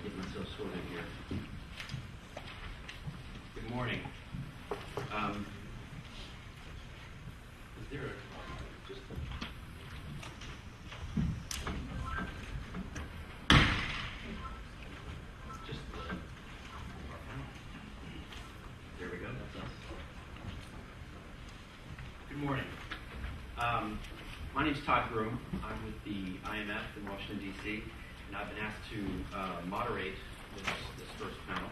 Get myself sorted here. Good morning. Is there just there we go. That's us. Good morning. My name is Todd Groom. I'm with the IMF in Washington, D.C., and I've been asked to moderate this first panel.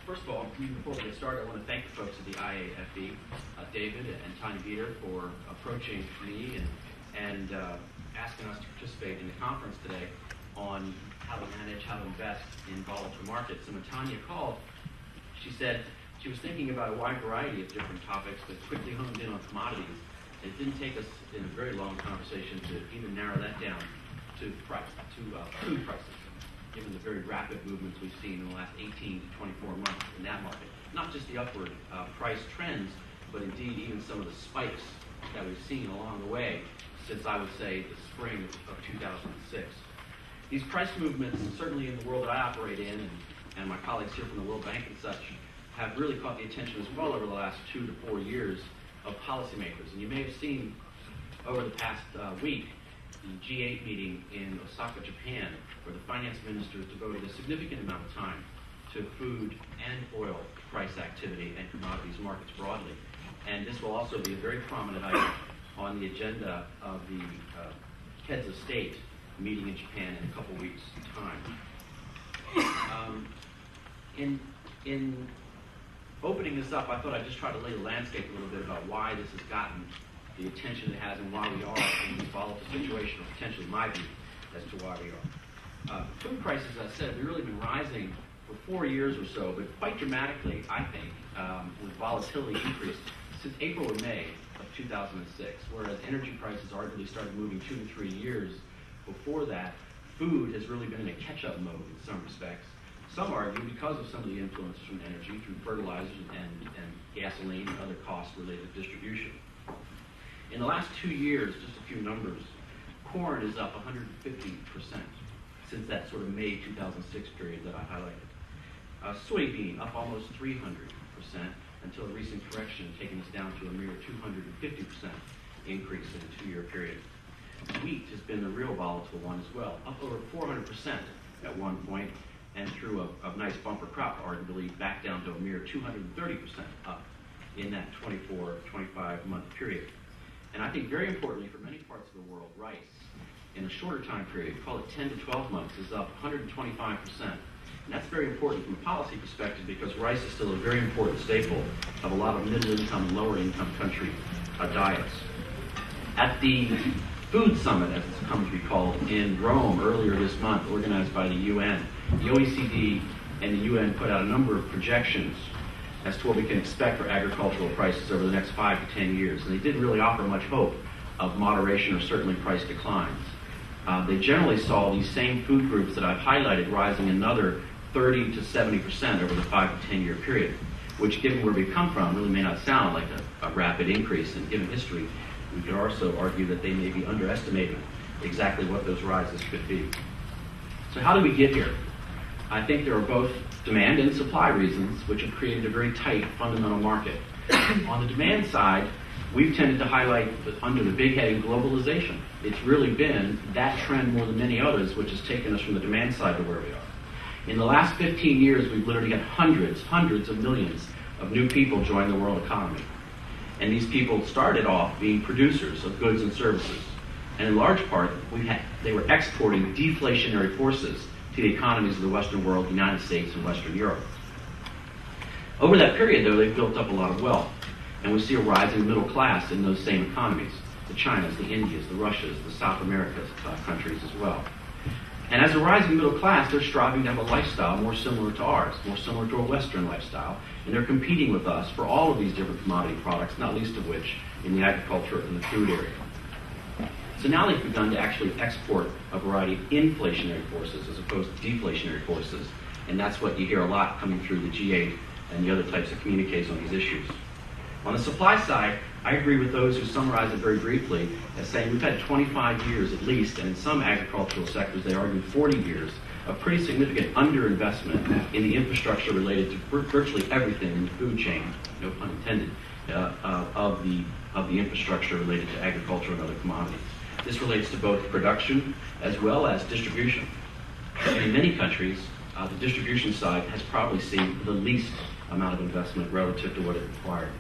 First of all, before we get started, I want to thank the folks at the IAFE, David and Tanya Dieter, for approaching me and asking us to participate in the conference today on how to manage, how to invest in volatile markets. And when Tanya called, she said she was thinking about a wide variety of different topics, but quickly honed in on commodities. It didn't take us in a very long conversation to even narrow that down to food prices, given the very rapid movements we've seen in the last 18 to 24 months in that market. Not just the upward price trends, but indeed even some of the spikes that we've seen along the way since, I would say, the spring of 2006. These price movements, certainly in the world that I operate in, and my colleagues here from the World Bank and such, have really caught the attention as well over the last 2 to 4 years of policymakers. And you may have seen over the past week the G8 meeting in Osaka, Japan, where the finance ministers devoted a significant amount of time to food and oil price activity and commodities markets broadly. And this will also be a very prominent item on the agenda of the heads of state meeting in Japan in a couple weeks' time. In opening this up, I thought I'd just try to lay the landscape a little bit about why this has gotten the attention it has and why we are in this volatile situation, or potentially my view as to why we are. Food prices, as I said, have really been rising for 4 years or so, but quite dramatically, I think, with volatility increased since April or May of 2006, whereas energy prices arguably started moving 2 to 3 years before that. Food has really been in a catch-up mode in some respects. Some argue because of some of the influences from energy through fertilizers and gasoline and other costs related to distribution. In the last 2 years, just a few numbers, corn is up 150% since that sort of May 2006 period that I highlighted. Soybean up almost 300% until a recent correction taking us down to a mere 250% increase in a 2-year period. Wheat has been the real volatile one as well, up over 400% at one point, and through a nice bumper crop, arguably, back down to a mere 230% up in that 24, 25-month period. And I think very importantly for many parts of the world, rice, in a shorter time period, call it 10 to 12 months, is up 125%. And that's very important from a policy perspective because rice is still a very important staple of a lot of middle-income, lower-income country diets. At the Food Summit, as it's come to be called, in Rome earlier this month, organized by the UN, the OECD and the UN put out a number of projections as to what we can expect for agricultural prices over the next 5 to 10 years. And they didn't really offer much hope of moderation or certainly price declines. They generally saw these same food groups that I've highlighted rising another 30 to 70% over the 5 to 10 year period, which, given where we've come from, really may not sound like a rapid increase. And given history, we could also argue that they may be underestimating exactly what those rises could be. So how did we get here? I think there are both demand and supply reasons which have created a very tight fundamental market. On the demand side, we've tended to highlight under the big heading globalization. It's really been that trend more than many others which has taken us from the demand side to where we are. In the last 15 years, we've literally had hundreds of millions of new people join the world economy. And these people started off being producers of goods and services. And in large part, they were exporting deflationary forces to the economies of the Western world, the United States, and Western Europe. Over that period, though, they've built up a lot of wealth. And we see a rising middle class in those same economies. The Chinas, the Indias, the Russias, the South America's countries as well. And as a rising middle class, they're striving to have a lifestyle more similar to ours, more similar to a Western lifestyle. And they're competing with us for all of these different commodity products, not least of which in the agriculture and the food area. So now they've begun to actually export a variety of inflationary forces as opposed to deflationary forces. And that's what you hear a lot coming through the G8 and the other types of communiques on these issues. On the supply side, I agree with those who summarize it very briefly as saying we've had 25 years at least, and in some agricultural sectors they argue 40 years, a pretty significant underinvestment in the infrastructure related to virtually everything in the food chain, no pun intended, of the infrastructure related to agriculture and other commodities. This relates to both production as well as distribution. And in many countries, the distribution side has probably seen the least amount of investment relative to what it required.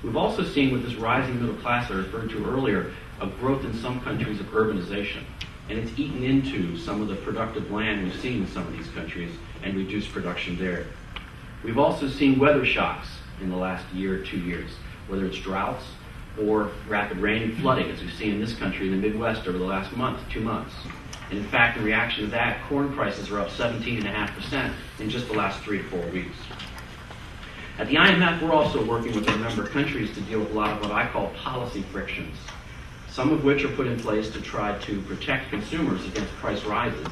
We've also seen with this rising middle class I referred to earlier, a growth in some countries of urbanization. And it's eaten into some of the productive land we've seen in some of these countries and reduced production there. We've also seen weather shocks in the last year or 2 years, whether it's droughts or rapid rain and flooding, as we've seen in this country in the Midwest over the last month, 2 months. And in fact, in reaction to that, corn prices are up 17.5% in just the last 3 to 4 weeks. At the IMF, we're also working with a number of countries to deal with a lot of what I call policy frictions, some of which are put in place to try to protect consumers against price rises,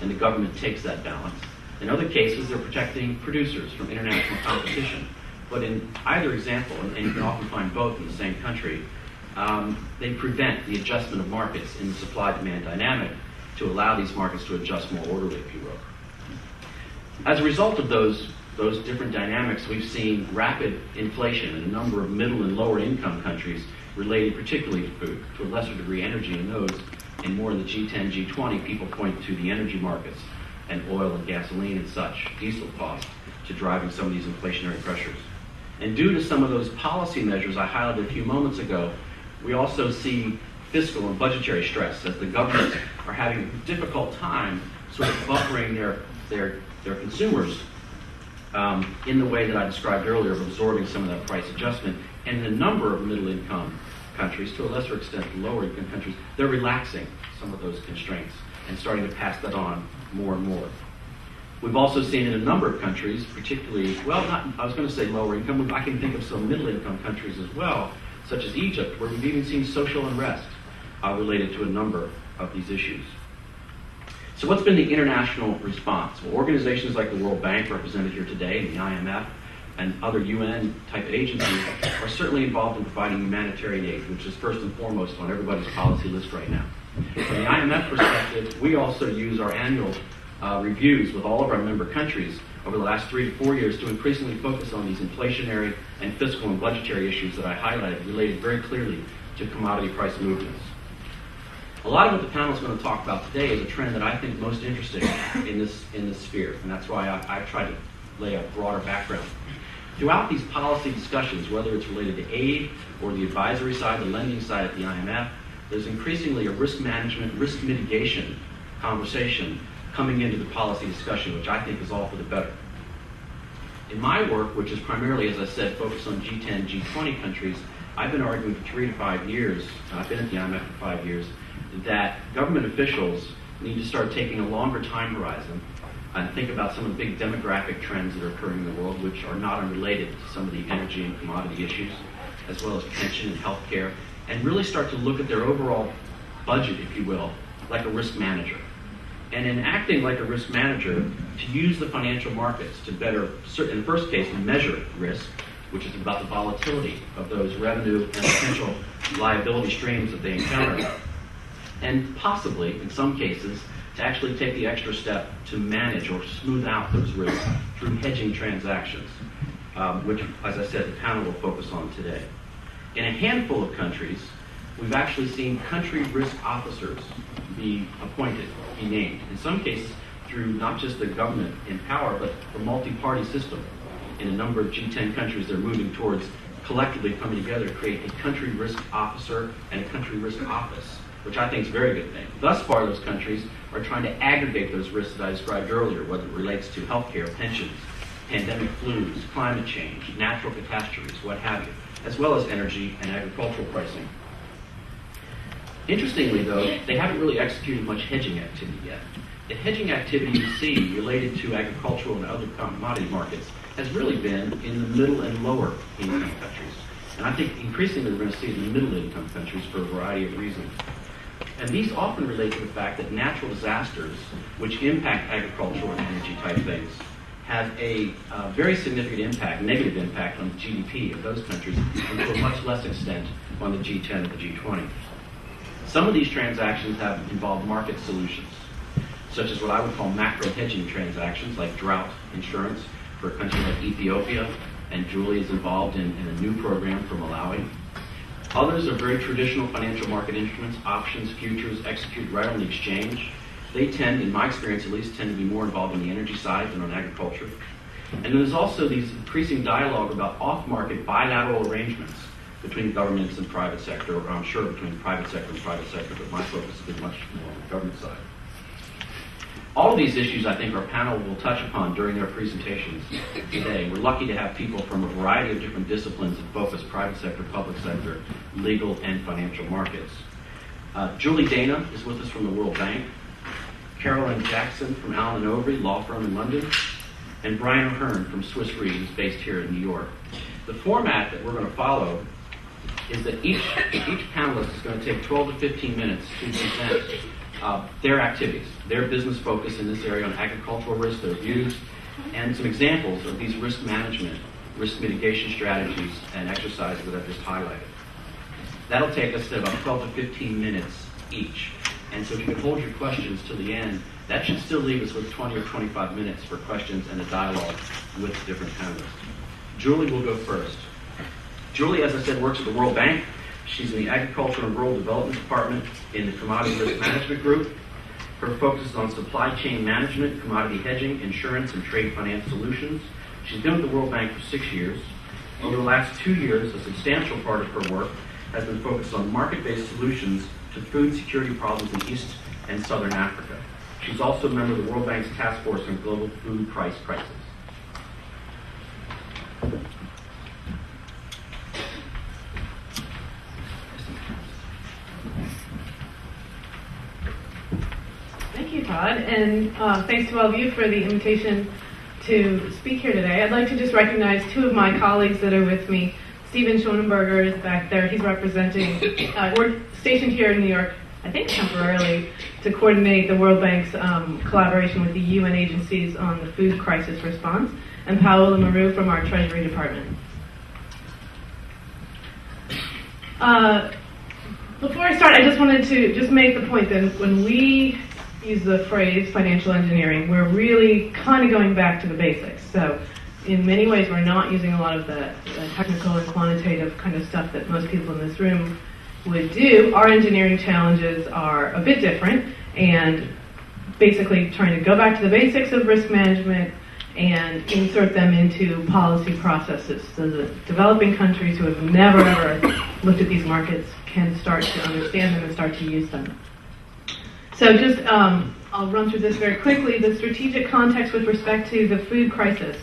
and the government takes that balance. In other cases, they're protecting producers from international competition. But in either example, and you can often find both in the same country, they prevent the adjustment of markets in the supply-demand dynamic to allow these markets to adjust more orderly, if you will. As a result of those different dynamics, we've seen rapid inflation in a number of middle and lower income countries related particularly to food, to a lesser degree energy in those, and more in the G10, G20, people point to the energy markets and oil and gasoline and such, diesel costs, to driving some of these inflationary pressures. And due to some of those policy measures I highlighted a few moments ago, we also see fiscal and budgetary stress as the governments are having a difficult time sort of buffering their consumers in the way that I described earlier of absorbing some of that price adjustment. And in a number of middle-income countries, to a lesser extent lower-income countries, they're relaxing some of those constraints and starting to pass that on more and more. We've also seen in a number of countries, particularly, I was going to say lower income, I can think of some middle-income countries as well, such as Egypt, where we've even seen social unrest related to a number of these issues. So what's been the international response? Well, organizations like the World Bank, represented here today, and the IMF, and other UN-type agencies are certainly involved in providing humanitarian aid, which is first and foremost on everybody's policy list right now. From the IMF perspective, we also use our annual reviews with all of our member countries over the last 3 to 4 years to increasingly focus on these inflationary and fiscal and budgetary issues that I highlighted related very clearly to commodity price movements. A lot of what the panel is going to talk about today is a trend that I think most interesting in this sphere, and that's why I try to lay a broader background. Throughout these policy discussions, whether it's related to aid or the advisory side, the lending side at the IMF, there's increasingly a risk management, risk mitigation conversation coming into the policy discussion, which I think is all for the better. In my work, which is primarily, as I said, focused on G10, G20 countries, I've been arguing for 3 to 5 years, I've been at the IMF for 5 years, that government officials need to start taking a longer time horizon and think about some of the big demographic trends that are occurring in the world, which are not unrelated to some of the energy and commodity issues, as well as pension and health care, and really start to look at their overall budget, if you will, like a risk manager. And in acting like a risk manager, to use the financial markets to better, in the first case, measure risk, which is about the volatility of those revenue and potential liability streams that they encounter, and possibly, in some cases, to actually take the extra step to manage or smooth out those risks through hedging transactions, which, as I said, the panel will focus on today. In a handful of countries, we've actually seen country risk officers be appointed, be named, in some cases through not just the government in power, but the multi-party system. In a number of G10 countries, they're moving towards collectively coming together to create a country risk officer and a country risk office, which I think is a very good thing. Thus far, those countries are trying to aggregate those risks that I described earlier, whether it relates to healthcare, pensions, pandemic flus, climate change, natural catastrophes, what have you, as well as energy and agricultural pricing. Interestingly, though, they haven't really executed much hedging activity yet. The hedging activity you see related to agricultural and other commodity markets has really been in the middle and lower income countries. And I think increasingly we're going to see it in the middle income countries for a variety of reasons. And these often relate to the fact that natural disasters, which impact agricultural and energy type things, have a very significant impact, negative impact on the GDP of those countries, and to a much less extent on the G10 and the G20. Some of these transactions have involved market solutions. such as what I would call macro hedging transactions, like drought insurance for a country like Ethiopia, and Julie is involved in a new program for Malawi. Others are very traditional financial market instruments, options, futures, executed right on the exchange. They tend, in my experience at least, tend to be more involved on the energy side than on agriculture. And then there's also these increasing dialogue about off-market bilateral arrangements between governments and private sector, or I'm sure between private sector and private sector, but my focus has been much more on the government side. All of these issues, I think, our panel will touch upon during their presentations today. We're lucky to have people from a variety of different disciplines that focus private sector, public sector, legal, and financial markets. Julie Dana is with us from the World Bank, Carolyn Jackson from Allen & Overy, law firm in London, and Brian O'Hearn from Swiss Re, who's based here in New York. The format that we're going to follow is that each panelist is going to take 12 to 15 minutes to present their activities, their business focus in this area on agricultural risk, their views, and some examples of these risk management, risk mitigation strategies and exercises that I've just highlighted. That'll take us to about 12 to 15 minutes each. And so if you can hold your questions till the end, that should still leave us with 20 or 25 minutes for questions and a dialogue with different panelists. Julie will go first. Julie, as I said, works at the World Bank. She's in the Agriculture and Rural Development Department in the Commodity Risk Management Group. Her focus is on supply chain management, commodity hedging, insurance, and trade finance solutions. She's been with the World Bank for 6 years. Over the last 2 years, a substantial part of her work has been focused on market-based solutions to food security problems in East and Southern Africa. She's also a member of the World Bank's Task Force on Global Food Price Crisis. Thank you, Todd, and thanks to all of you for the invitation to speak here today. I'd like to just recognize two of my colleagues that are with me. Stephen Schonenberger is back there. He's representing, we're stationed here in New York, I think temporarily, to coordinate the World Bank's collaboration with the UN agencies on the food crisis response, and Paola Maru from our Treasury Department. Before I start, I just wanted to just make the point that when we use the phrase financial engineering, we're really kind of going back to the basics. So in many ways, we're not using a lot of the technical and quantitative kind of stuff that most people in this room would do. Our engineering challenges are a bit different, and basically trying to go back to the basics of risk management and insert them into policy processes so that developing countries who have never ever looked at these markets can start to understand them and start to use them. So just, I'll run through this very quickly. The strategic context with respect to the food crisis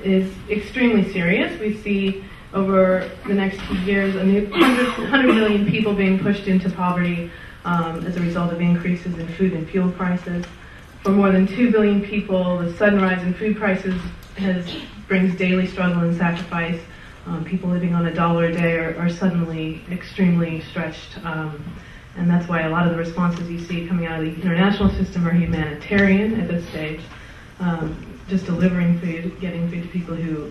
is extremely serious. We see over the next few years a new 100 million people being pushed into poverty as a result of increases in food and fuel prices. For more than 2 billion people, the sudden rise in food prices brings daily struggle and sacrifice. People living on $1 a day are suddenly extremely stretched. And that's why a lot of the responses you see coming out of the international system are humanitarian at this stage. Just delivering food, getting food to people who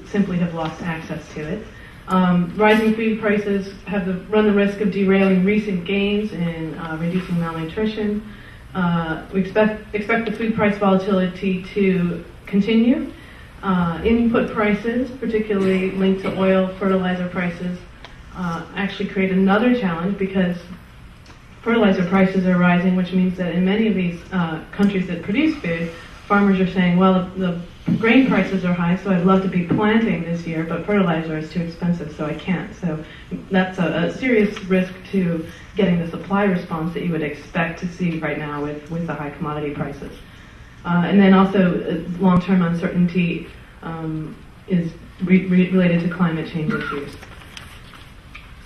simply have lost access to it. Rising food prices run the risk of derailing recent gains in reducing malnutrition. We expect the food price volatility to continue. Input prices, particularly linked to oil, fertilizer prices, actually create another challenge because fertilizer prices are rising, which means that in many of these countries that produce food, farmers are saying, well, the grain prices are high, so I'd love to be planting this year, but fertilizer is too expensive, so I can't. So that's a serious risk to getting the supply response that you would expect to see right now with the high commodity prices. And then also long-term uncertainty is related to climate change issues.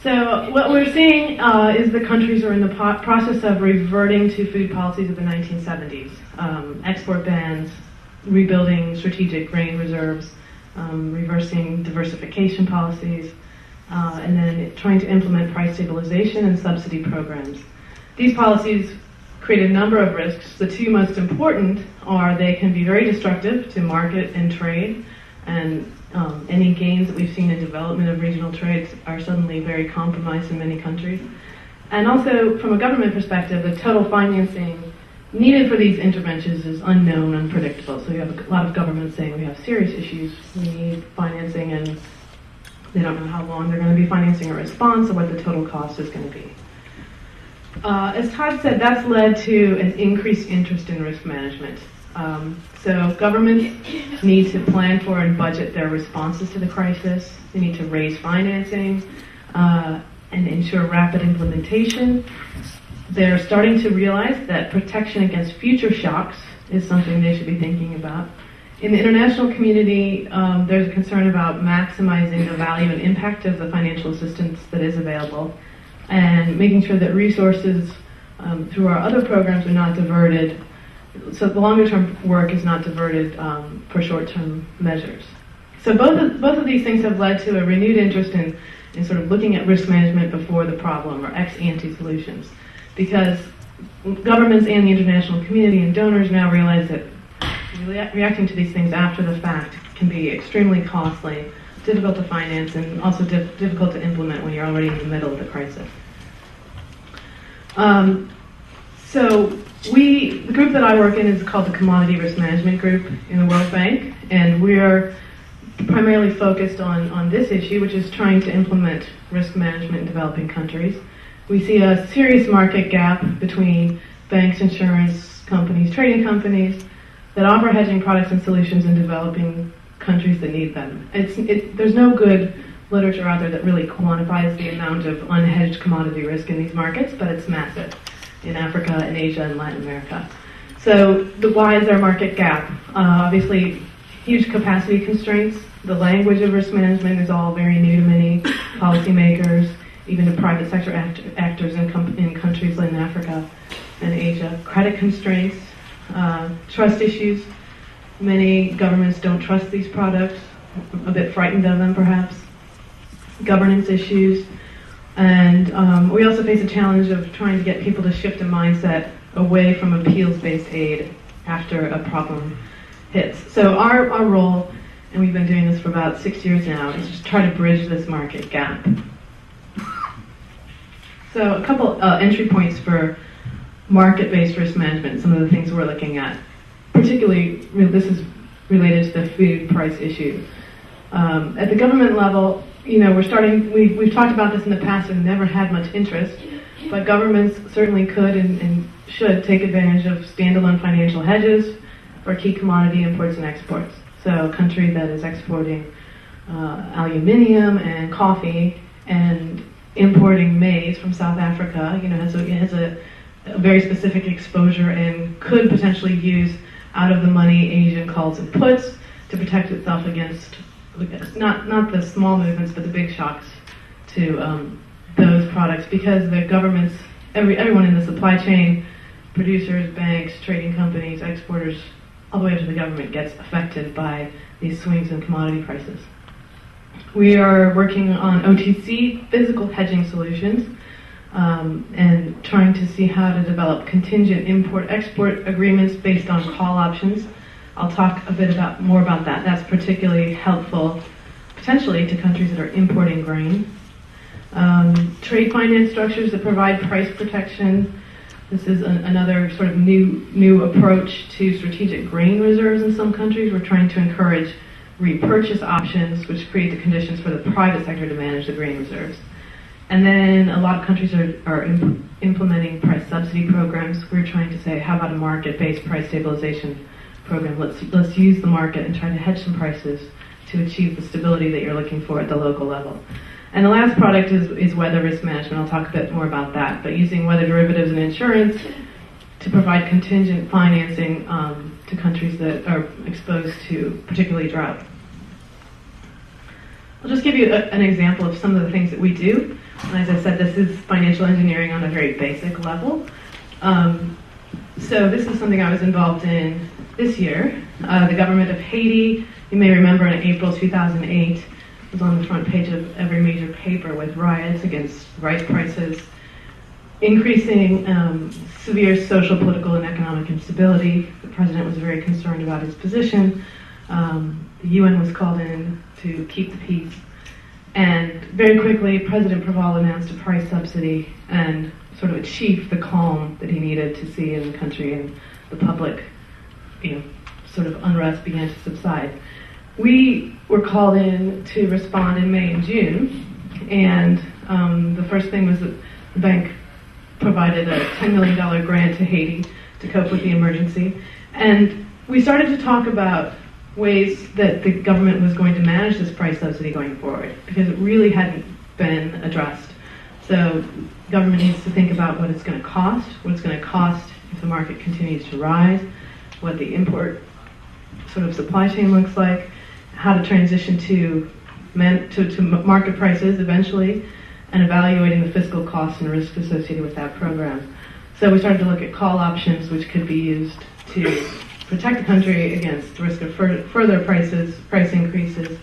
So what we're seeing is the countries are in the process of reverting to food policies of the 1970s. Export bans, rebuilding strategic grain reserves, reversing diversification policies, and then trying to implement price stabilization and subsidy programs. These policies create a number of risks. The two most important are they can be very destructive to market and trade, and any gains that we've seen in development of regional trades are suddenly very compromised in many countries. And also, from a government perspective, the total financing needed for these interventions is unknown, unpredictable. So you have a lot of governments saying we have serious issues, we need financing, and they don't know how long they're going to be financing a response or what the total cost is going to be. As Todd said, that's led to an increased interest in risk management. So governments need to plan for and budget their responses to the crisis. They need to raise financing and ensure rapid implementation. They're starting to realize that protection against future shocks is something they should be thinking about. In the international community, there's a concern about maximizing the value and impact of the financial assistance that is available and making sure that resources through our other programs are not diverted, so the longer-term work is not diverted for short-term measures. So both of these things have led to a renewed interest in sort of looking at risk management before the problem, or ex-ante solutions, because governments and the international community and donors now realize that reacting to these things after the fact can be extremely costly, difficult to finance, and also difficult to implement when you're already in the middle of the crisis. So the group that I work in is called the Commodity Risk Management Group in the World Bank, and we're primarily focused on this issue, which is trying to implement risk management in developing countries. We see a serious market gap between banks, insurance companies, trading companies that offer hedging products and solutions in developing countries that need them. There's no good literature out there that really quantifies the amount of unhedged commodity risk in these markets, but it's massive in Africa and Asia and Latin America. So why is there a market gap? Obviously, huge capacity constraints. The language of risk management is all very new to many policymakers, even to private sector actors in countries like Africa and Asia. Credit constraints, trust issues. Many governments don't trust these products, a bit frightened of them perhaps. Governance issues. And we also face a challenge of trying to get people to shift a mindset away from appeals-based aid after a problem hits. So our role, and we've been doing this for about 6 years now, is just try to bridge this market gap. So a couple entry points for market-based risk management, some of the things we're looking at. Particularly, this is related to the food price issue. At the government level, we've talked about this in the past and never had much interest, but governments certainly could and should take advantage of standalone financial hedges for key commodity imports and exports. So a country that is exporting aluminium and coffee and importing maize from South Africa, has a very specific exposure and could potentially use out-of-the-money Asian calls and puts to protect itself against not the small movements, but the big shocks to those products, because the governments, everyone in the supply chain, producers, banks, trading companies, exporters, all the way up to the government gets affected by these swings in commodity prices. We are working on OTC physical hedging solutions and trying to see how to develop contingent import-export agreements based on call options. I'll talk a bit more about that. That's particularly helpful, potentially, to countries that are importing grain. Trade finance structures that provide price protection. This is another sort of new approach to strategic grain reserves in some countries. We're trying to encourage repurchase options, which create the conditions for the private sector to manage the grain reserves. And then a lot of countries are implementing price subsidy programs. We're trying to say, how about a market-based price stabilization program? Let's use the market and try to hedge some prices to achieve the stability that you're looking for at the local level. And the last product is weather risk management. I'll talk a bit more about that, but using weather derivatives and insurance to provide contingent financing to countries that are exposed to particularly drought. I'll just give you an example of some of the things that we do. And as I said, this is financial engineering on a very basic level. So this is something I was involved in this year. The government of Haiti, you may remember in April 2008, was on the front page of every major paper with riots against rice prices, increasing severe social, political, and economic instability. The president was very concerned about his position. The UN was called in to keep the peace. And very quickly, President Preval announced a price subsidy and sort of achieve the calm that he needed to see in the country and the public, sort of unrest began to subside. We were called in to respond in May and June, and the first thing was that the bank provided a $10 million grant to Haiti to cope with the emergency. And we started to talk about ways that the government was going to manage this price subsidy going forward, because it really hadn't been addressed. So government needs to think about what it's going to cost if the market continues to rise, what the import sort of supply chain looks like, how to transition to market prices eventually, and evaluating the fiscal costs and risks associated with that program. So we started to look at call options, which could be used to protect the country against the risk of further price increases,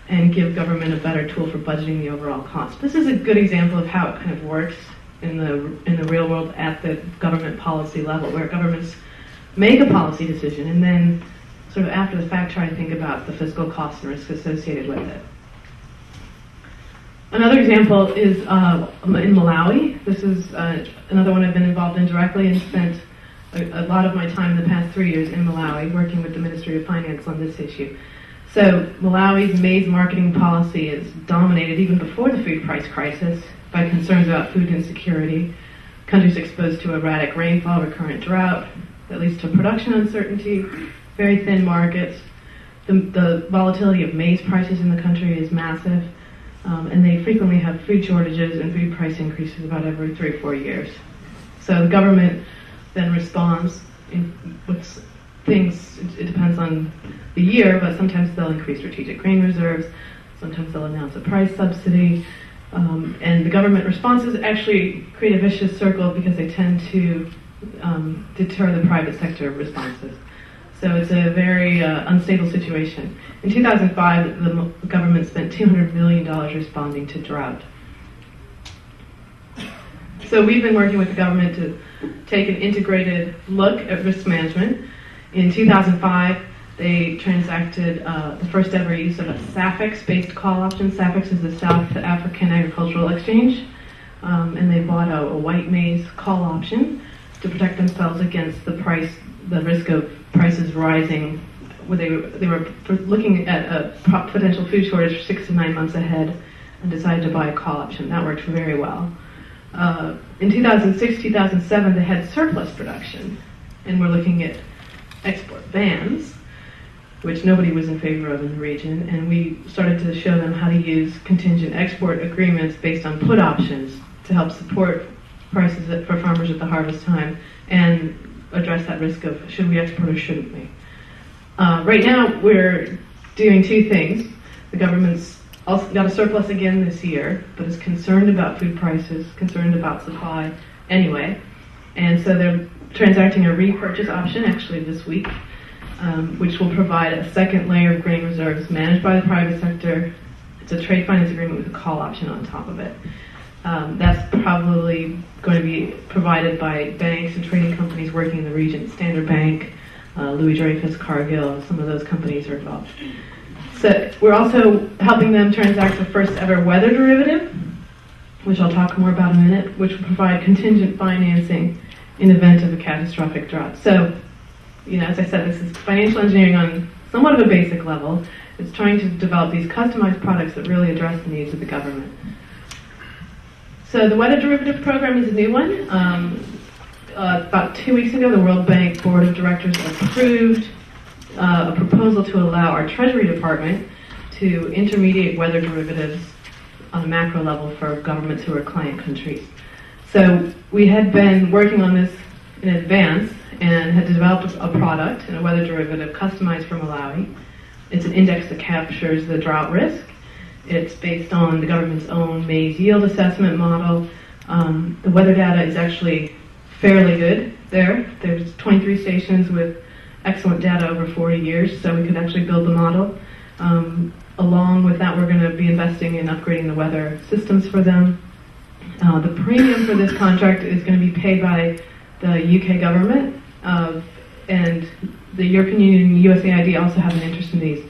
and give government a better tool for budgeting the overall cost. This is a good example of how it kind of works in the real world at the government policy level, where governments make a policy decision and then sort of after the fact try to think about the fiscal costs and risks associated with it. Another example is in Malawi. This is another one I've been involved in directly and spent a lot of my time in the past 3 years in Malawi working with the Ministry of Finance on this issue. So Malawi's maize marketing policy is dominated even before the food price crisis by concerns about food insecurity, countries exposed to erratic rainfall, recurrent drought that leads to production uncertainty, very thin markets. The volatility of maize prices in the country is massive, and they frequently have food shortages and food price increases about every 3 or 4 years. So the government then responds with things. It depends on the year, but sometimes they'll increase strategic grain reserves, sometimes they'll announce a price subsidy, and the government responses actually create a vicious circle because they tend to deter the private sector responses. So it's a very unstable situation. In 2005, the government spent $200 million responding to drought. So we've been working with the government to take an integrated look at risk management. In 2005, they transacted the first ever use of a SAFEX-based call option. SAFEX is the South African Agricultural Exchange, and they bought a white maize call option to protect themselves against the risk of prices rising. They were looking at a potential food shortage for 6 to 9 months ahead and decided to buy a call option. That worked very well. In 2006, 2007, they had surplus production, and we're looking at export bans, which nobody was in favor of in the region, and we started to show them how to use contingent export agreements based on put options to help support prices for farmers at the harvest time and address that risk of should we export or shouldn't we. Right now, we're doing 2 things. The government's also got a surplus again this year, but is concerned about food prices, concerned about supply anyway, and so they're transacting a repurchase option actually this week, which will provide a second layer of grain reserves managed by the private sector. It's a trade finance agreement with a call option on top of it. That's probably going to be provided by banks and trading companies working in the region. Standard Bank, Louis Dreyfus, Cargill, some of those companies are involved. So we're also helping them transact the first ever weather derivative, which I'll talk more about in a minute, which will provide contingent financing in event of a catastrophic drought. So, as I said, this is financial engineering on somewhat of a basic level. It's trying to develop these customized products that really address the needs of the government. So the weather derivative program is a new one. About 2 weeks ago, the World Bank Board of Directors approved a proposal to allow our Treasury Department to intermediate weather derivatives on a macro level for governments who are client countries. So we had been working on this in advance and had developed a product and a weather derivative customized for Malawi. It's an index that captures the drought risk. It's based on the government's own maize yield assessment model. The weather data is actually fairly good there. There's 23 stations with excellent data over 40 years, so we could actually build the model. Along with that, we're going to be investing in upgrading the weather systems for them. The premium for this contract is going to be paid by the UK government, and the European Union and USAID also have an interest in these.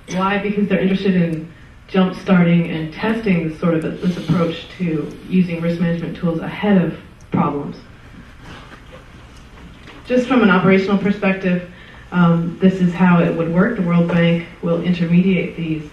Why? Because they're interested in jump-starting and testing this approach to using risk management tools ahead of problems. Just from an operational perspective, this is how it would work. The World Bank will intermediate these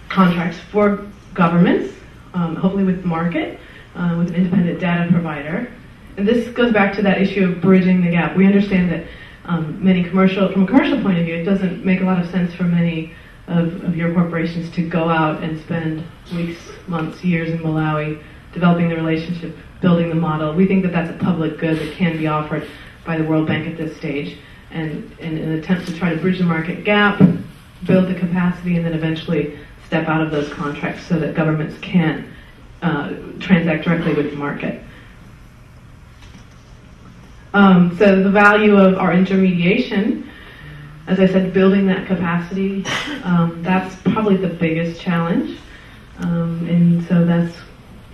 contracts for governments, hopefully with the market, with an independent data provider. And this goes back to that issue of bridging the gap. We understand that from a commercial point of view, it doesn't make a lot of sense for many of your corporations to go out and spend weeks, months, years in Malawi developing the relationship, building the model. We think that that's a public good that can be offered by the World Bank at this stage. And in an attempt to try to bridge the market gap, build the capacity, and then eventually step out of those contracts so that governments can transact directly with the market. So the value of our intermediation, as I said, building that capacity, that's probably the biggest challenge. And so that's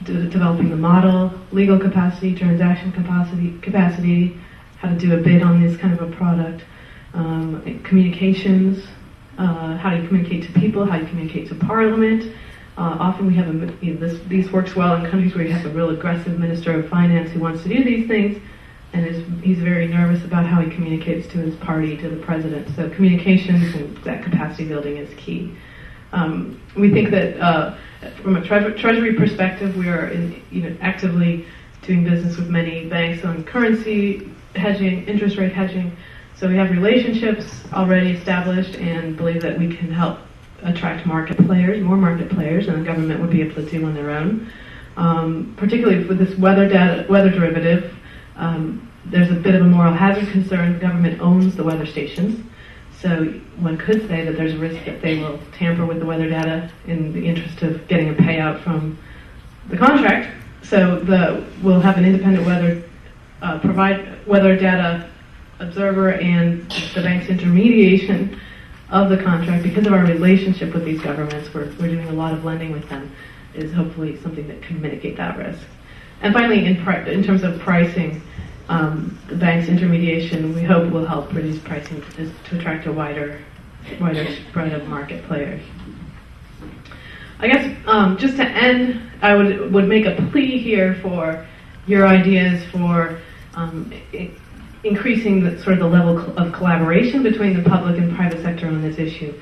developing the model, legal capacity, transaction capacity, how to do a bid on this kind of a product, communications, how do you communicate to people, how do you communicate to Parliament. Often we have this works well in countries where you have a real aggressive Minister of Finance who wants to do these things, and he's very nervous about how he communicates to his party, to the president. So communications and that capacity building is key. We think that from a treasury perspective, we are actively doing business with many banks on currency hedging, interest rate hedging. So we have relationships already established and believe that we can help attract market players, more market players, than the government would be able to do on their own. Particularly with this weather derivative, there's a bit of a moral hazard concern. The government owns the weather stations, so one could say that there's a risk that they will tamper with the weather data in the interest of getting a payout from the contract. So we'll have an independent weather data observer, and the bank's intermediation of the contract, because of our relationship with these governments, we're doing a lot of lending with them, is hopefully something that can mitigate that risk. And finally, in terms of pricing, the bank's intermediation, we hope, will help reduce pricing to attract a wider spread of market players. I guess just to end, I would make a plea here for your ideas for increasing the level of collaboration between the public and private sector on this issue.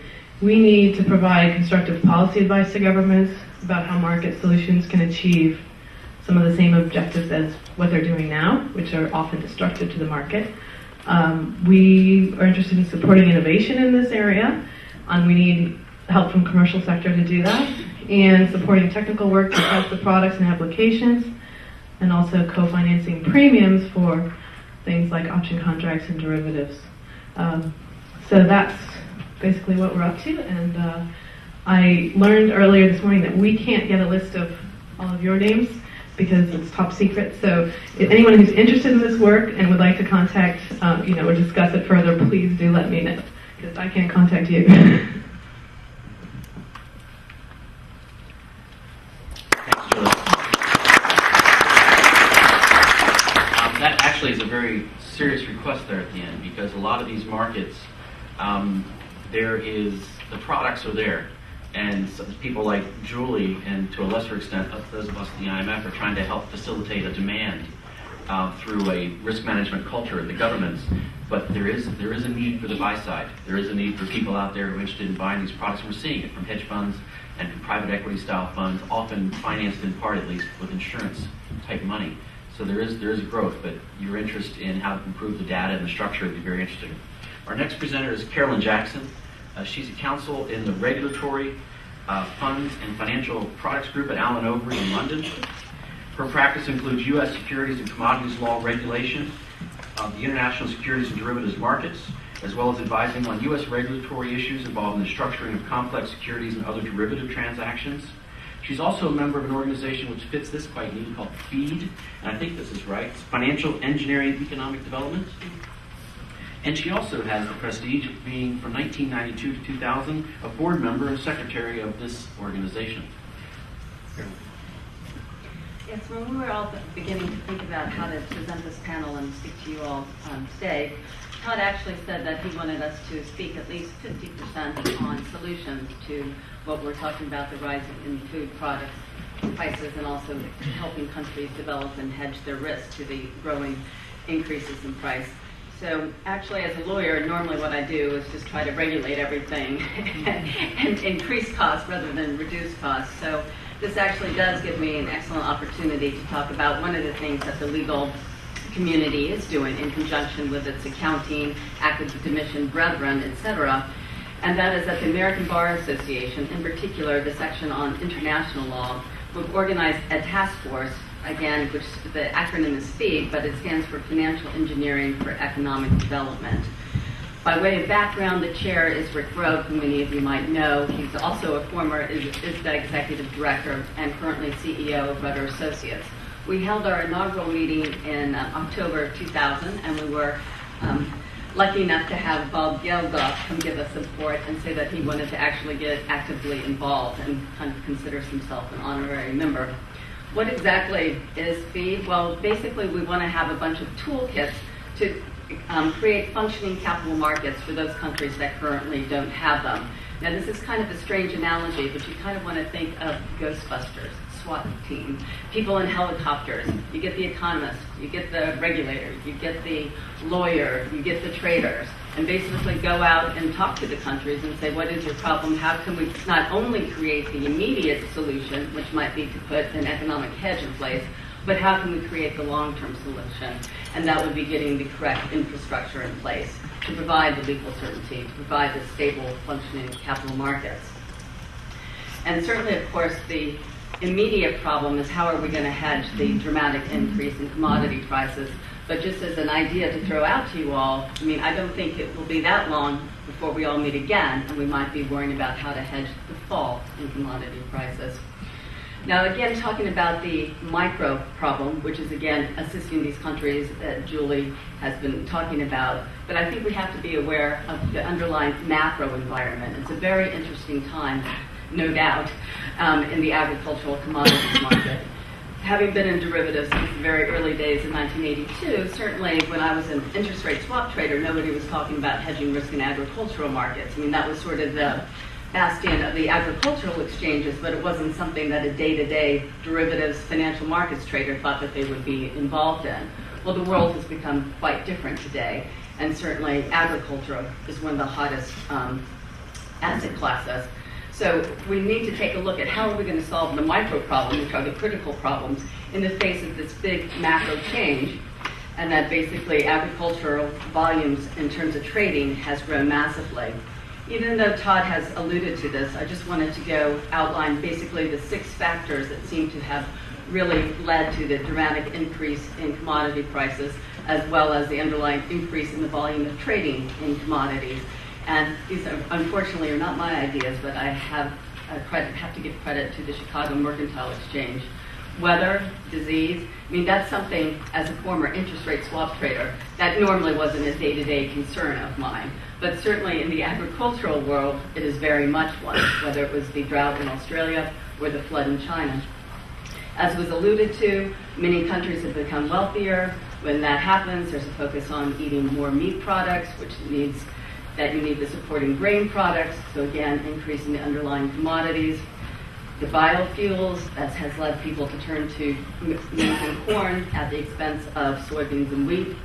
We need to provide constructive policy advice to governments about how market solutions can achieve some of the same objectives as what they're doing now, which are often destructive to the market. We are interested in supporting innovation in this area, and we need help from commercial sector to do that, and supporting technical work to test the products and applications, and also co-financing premiums for things like option contracts and derivatives. So that's basically what we're up to, and I learned earlier this morning that we can't get a list of all of your names because it's top secret. So if anyone who's interested in this work and would like to contact, or discuss it further, please do let me know, because I can't contact you. That actually is a very serious request there at the end, because a lot of these markets, the products are there. And people like Julie, and to a lesser extent, those of us at the IMF, are trying to help facilitate a demand through a risk management culture in the governments. But there is a need for the buy side. There is a need for people out there who are interested in buying these products. We're seeing it from hedge funds and from private equity style funds, often financed in part at least with insurance type money. So there is growth, but your interest in how to improve the data and the structure would be very interesting. Our next presenter is Carolyn Jackson. She's a counsel in the Regulatory Funds and Financial Products Group at Allen Overy in London. Her practice includes U.S. securities and commodities law regulation of the international securities and derivatives markets, as well as advising on U.S. regulatory issues involving the structuring of complex securities and other derivative transactions. She's also a member of an organization which fits this quite neatly called FEED, and I think this is right, it's Financial Engineering Economic Development. And she also has the prestige of being, from 1992 to 2000, a board member and secretary of this organization. Yes, when we were all beginning to think about how to present this panel and speak to you all today, Todd actually said that he wanted us to speak at least 50% on solutions to what we're talking about, the rise in food products. prices and also helping countries develop and hedge their risk to the growing increases in price. So actually, as a lawyer, normally what I do is just try to regulate everything and increase costs rather than reduce costs. So this actually does give me an excellent opportunity to talk about one of the things that the legal community is doing in conjunction with its accounting, academician brethren, etc. And that is that the American Bar Association, in particular the section on international law, we've organized a task force, again, which the acronym is FEED, but it stands for Financial Engineering for Economic Development. By way of background, the chair is Rick Grove, who many of you might know. He's also a former ISDA executive director and currently CEO of Rudder Associates. We held our inaugural meeting in October of 2000, and we were lucky enough to have Bob Geldof come give us support and say that he wanted to actually get actively involved and kind of considers himself an honorary member. What exactly is FEED? Well, basically we want to have a bunch of toolkits to create functioning capital markets for those countries that currently don't have them. Now this is kind of a strange analogy, but you kind of want to think of Ghostbusters, SWAT team, people in helicopters. You get the economist, you get the regulator, you get the lawyer, you get the traders, and basically go out and talk to the countries and say, what is your problem? How can we not only create the immediate solution, which might be to put an economic hedge in place, but how can we create the long-term solution? And that would be getting the correct infrastructure in place to provide the legal certainty, to provide the stable, functioning capital markets. And certainly, of course, the immediate problem is how are we going to hedge the dramatic increase in commodity prices. But just as an idea to throw out to you all, I mean, I don't think it will be that long before we all meet again, and we might be worrying about how to hedge the fall in commodity prices. Now, again, talking about the micro problem, which is, again, assisting these countries that Julie has been talking about, but I think we have to be aware of the underlying macro environment. It's a very interesting time, no doubt, in the agricultural commodities market. Having been in derivatives since the very early days of 1982, certainly when I was an interest rate swap trader, nobody was talking about hedging risk in agricultural markets. I mean, that was sort of the bastion of the agricultural exchanges, but it wasn't something that a day-to-day derivatives financial markets trader thought that they would be involved in. Well, the world has become quite different today, and certainly agriculture is one of the hottest asset classes. So we need to take a look at how are we going to solve the micro problem, which are the critical problems, in the face of this big macro change, and that basically agricultural volumes in terms of trading has grown massively. Even though Todd has alluded to this, I just wanted to go outline basically the 6 factors that seem to have really led to the dramatic increase in commodity prices, as well as the underlying increase in the volume of trading in commodities. And these are, unfortunately, are not my ideas, but I have to give credit to the Chicago Mercantile Exchange. Weather, disease, I mean, that's something, as a former interest rate swap trader, that normally wasn't a day-to-day concern of mine. But certainly in the agricultural world, it is very much one, whether it was the drought in Australia or the flood in China. As was alluded to, many countries have become wealthier. When that happens, there's a focus on eating more meat products, which means that you need the supporting grain products, so again, increasing the underlying commodities. The biofuels, that has led people to turn to maize and corn at the expense of soybeans and wheat.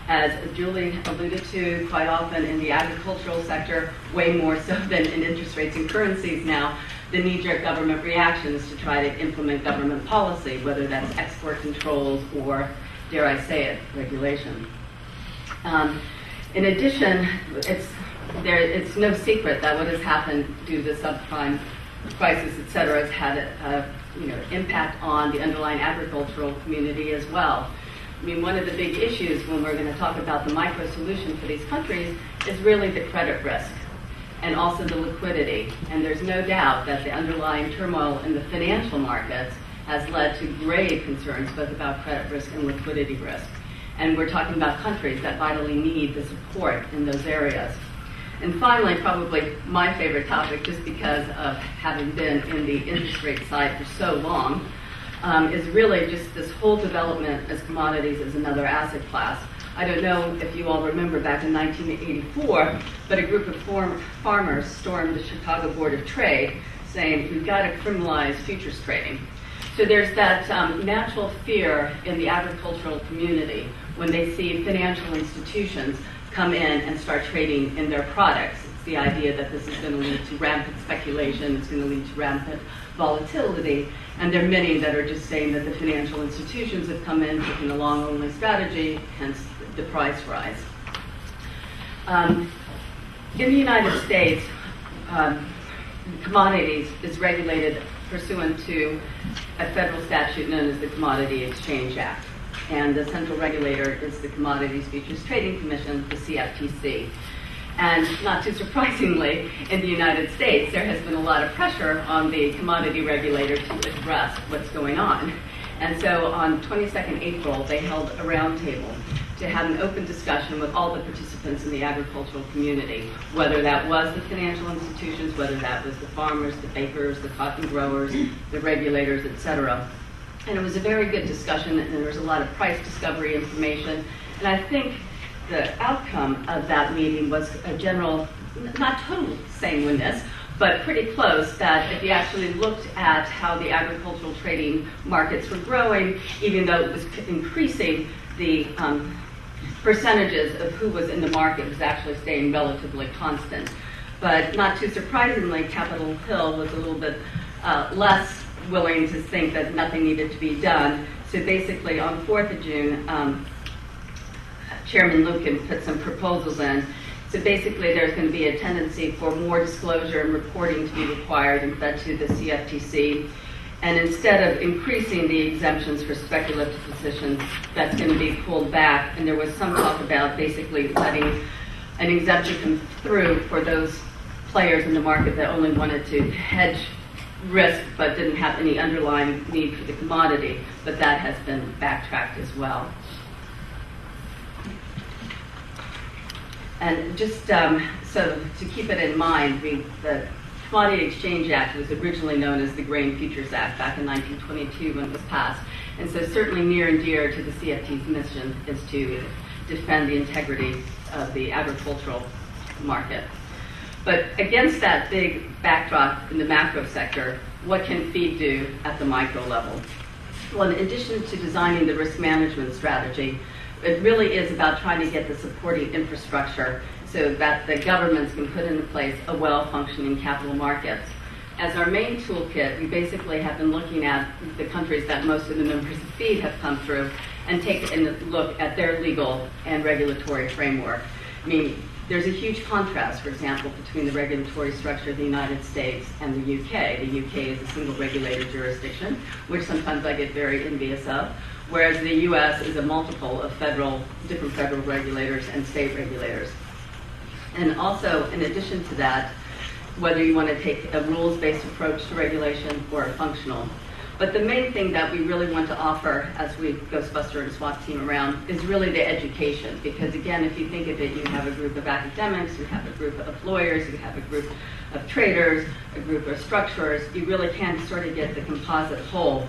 As Julie alluded to, quite often in the agricultural sector, way more so than in interest rates and currencies now, the knee-jerk government reactions to try to implement government policy, whether that's export controls or, dare I say it, regulation. In addition, it's no secret that what has happened due to the subprime crisis, et cetera, has had an impact on the underlying agricultural community as well. I mean, one of the big issues when we're going to talk about the micro solution for these countries is really the credit risk and also the liquidity. And there's no doubt that the underlying turmoil in the financial markets has led to grave concerns both about credit risk and liquidity risk. And we're talking about countries that vitally need the support in those areas. And finally, probably my favorite topic, just because of having been in the interest rate side for so long, is really just this whole development as commodities as another asset class. I don't know if you all remember back in 1984, but a group of farmers stormed the Chicago Board of Trade saying, we've got to criminalize futures trading. So there's that natural fear in the agricultural community when they see financial institutions come in and start trading in their products. It's the idea that this is going to lead to rampant speculation, it's going to lead to rampant volatility, and there are many that are just saying that the financial institutions have come in taking a long-only strategy, hence the price rise. In the United States, commodities is regulated pursuant to a federal statute known as the Commodity Exchange Act. And the central regulator is the Commodities Futures Trading Commission, the CFTC. And not too surprisingly, in the United States, there has been a lot of pressure on the commodity regulator to address what's going on. And so on 22nd April, they held a roundtable to have an open discussion with all the participants in the agricultural community, whether that was the financial institutions, whether that was the farmers, the bakers, the cotton growers, the regulators, etc. And it was a very good discussion, and there was a lot of price discovery information. And I think the outcome of that meeting was a general, not total sanguineness, but pretty close, that if you actually looked at how the agricultural trading markets were growing, even though it was increasing, the percentages of who was in the market was actually staying relatively constant. But not too surprisingly, Capitol Hill was a little bit less willing to think that nothing needed to be done. So basically on 4th of June, Chairman Lucan put some proposals in. So basically there's going to be a tendency for more disclosure and reporting to be required and fed to the CFTC. And instead of increasing the exemptions for speculative positions, that's going to be pulled back. And there was some talk about basically letting an exemption come through for those players in the market that only wanted to hedge risk but didn't have any underlying need for the commodity. But that has been backtracked as well. And just so to keep it in mind, the Commodity Exchange Act was originally known as the Grain Futures Act back in 1922 when it was passed. And so certainly near and dear to the CFTC's mission is to defend the integrity of the agricultural market. But against that big backdrop in the macro sector, what can FEED do at the micro level? Well, in addition to designing the risk management strategy, it really is about trying to get the supporting infrastructure so that the governments can put into place a well-functioning capital markets. As our main toolkit, we basically have been looking at the countries that most of the members of FEED have come through and take a look at their legal and regulatory framework. I mean, there's a huge contrast, for example, between the regulatory structure of the United States and the UK. The UK is a single regulated jurisdiction, which sometimes I get very envious of, whereas the US is a multiple of different federal regulators and state regulators. And also, in addition to that, whether you want to take a rules-based approach to regulation or a functional. But the main thing that we really want to offer as we Ghostbuster and SWAT team around is really the education. Because again, if you think of it, you have a group of academics, you have a group of lawyers, you have a group of traders, a group of structurers. You really can sort of get the composite whole.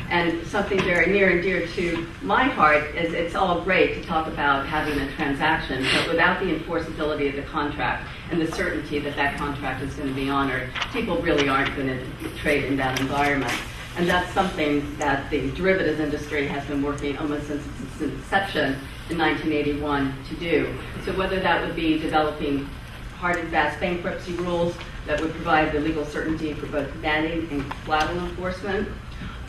And something very near and dear to my heart is it's all great to talk about having a transaction, but without the enforceability of the contract and the certainty that that contract is going to be honored, people really aren't going to trade in that environment. And that's something that the derivatives industry has been working almost since its inception in 1981 to do. So whether that would be developing hard and fast bankruptcy rules that would provide the legal certainty for both netting and collateral enforcement,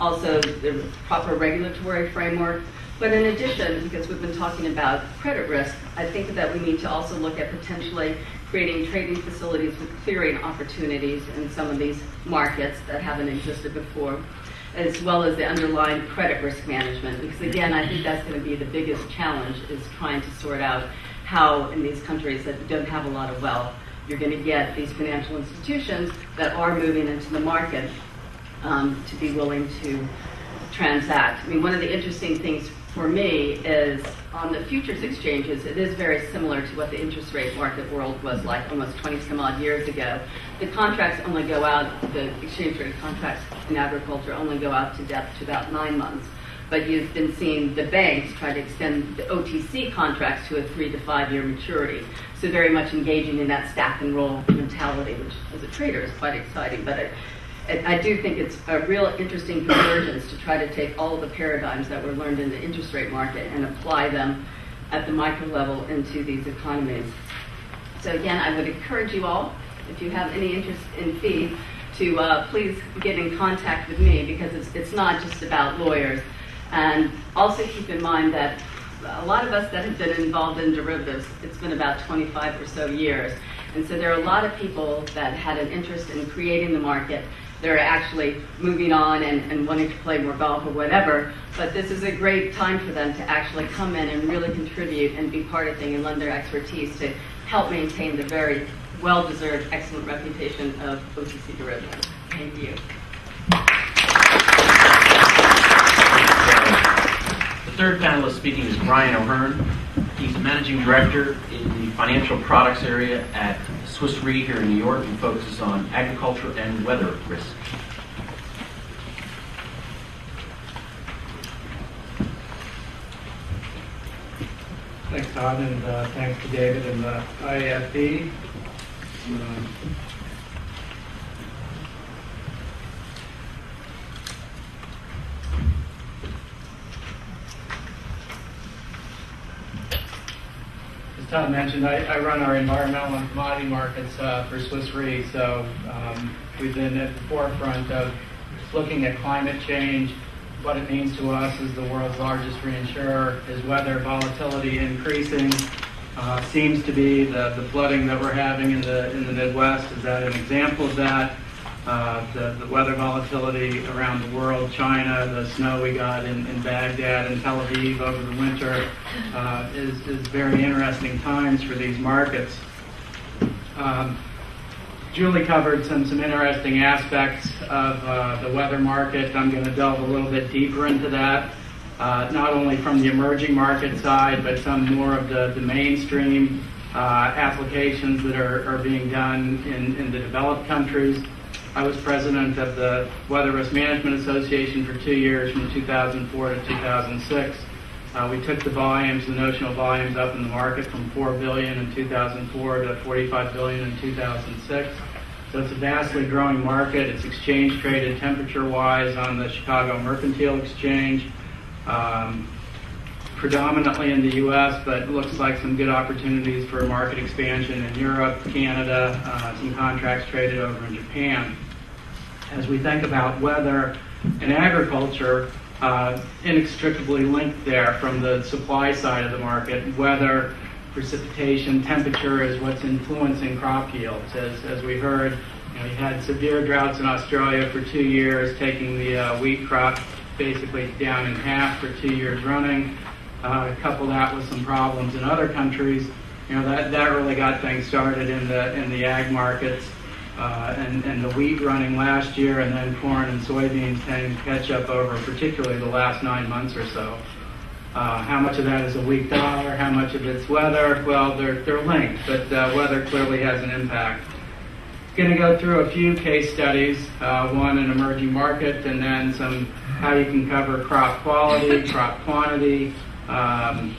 also the proper regulatory framework. But in addition, because we've been talking about credit risk, I think that we need to also look at potentially creating trading facilities with clearing opportunities in some of these markets that haven't existed before, as well as the underlying credit risk management. Because again, I think that's going to be the biggest challenge, is trying to sort out how in these countries that don't have a lot of wealth, you're going to get these financial institutions that are moving into the market to be willing to transact. I mean, one of the interesting things for me is on the futures exchanges, it is very similar to what the interest rate market world was like almost 20 some odd years ago. The contracts only go out, the exchange rate contracts in agriculture only go out to depth to about 9 months. But you've been seeing the banks try to extend the OTC contracts to a 3 to 5 year maturity. So very much engaging in that stack and roll mentality, which as a trader is quite exciting. But I do think it's a real interesting convergence to try to take all of the paradigms that were learned in the interest rate market and apply them at the micro level into these economies. So again, I would encourage you all, if you have any interest in fee, to please get in contact with me, because it's not just about lawyers. And also keep in mind that a lot of us that have been involved in derivatives, it's been about 25 or so years. And so there are a lot of people that had an interest in creating the market. They're actually moving on and wanting to play more golf or whatever. But this is a great time for them to actually come in and really contribute and be part of things and lend their expertise to help maintain the very well-deserved excellent reputation of OTC derivatives. Thank you. The third panelist speaking is Brian O'Hearn. He's a managing director in the financial products area at Swiss Re here in New York, and focuses on agriculture and weather risk. Thanks, Todd, and thanks to David and the IAFB. As Todd mentioned, I run our environmental and commodity markets for Swiss Re, so we've been at the forefront of looking at climate change, what it means to us as the world's largest reinsurer. Is weather volatility increasing? Seems to be the flooding that we're having in the Midwest. Is that an example of that? The weather volatility around the world, China, the snow we got in Baghdad and Tel Aviv over the winter is very interesting times for these markets. Julie covered some interesting aspects of the weather market. I'm going to delve a little bit deeper into that, not only from the emerging market side, but some more of the mainstream applications that are being done in the developed countries. I was president of the Weather Risk Management Association for 2 years, from 2004 to 2006. We took the volumes, the notional volumes, up in the market from $4 billion in 2004 to $45 billion in 2006. So it's a vastly growing market. It's exchange traded temperature-wise on the Chicago Mercantile Exchange, predominantly in the U.S., but looks like some good opportunities for market expansion in Europe, Canada, some contracts traded over in Japan. As we think about weather and agriculture, inextricably linked there from the supply side of the market. Weather, precipitation, temperature is what's influencing crop yields. As we heard, you had severe droughts in Australia for 2 years, taking the wheat crop basically down in half for 2 years running. Couple that with some problems in other countries, that really got things started in the ag markets. And the wheat running last year, and then corn and soybeans tending to catch up over particularly the last 9 months or so. How much of that is a weak dollar? How much of it's weather? Well, they're linked, but weather clearly has an impact. Going to go through a few case studies, one an emerging market, and then some how you can cover crop quality, crop quantity, some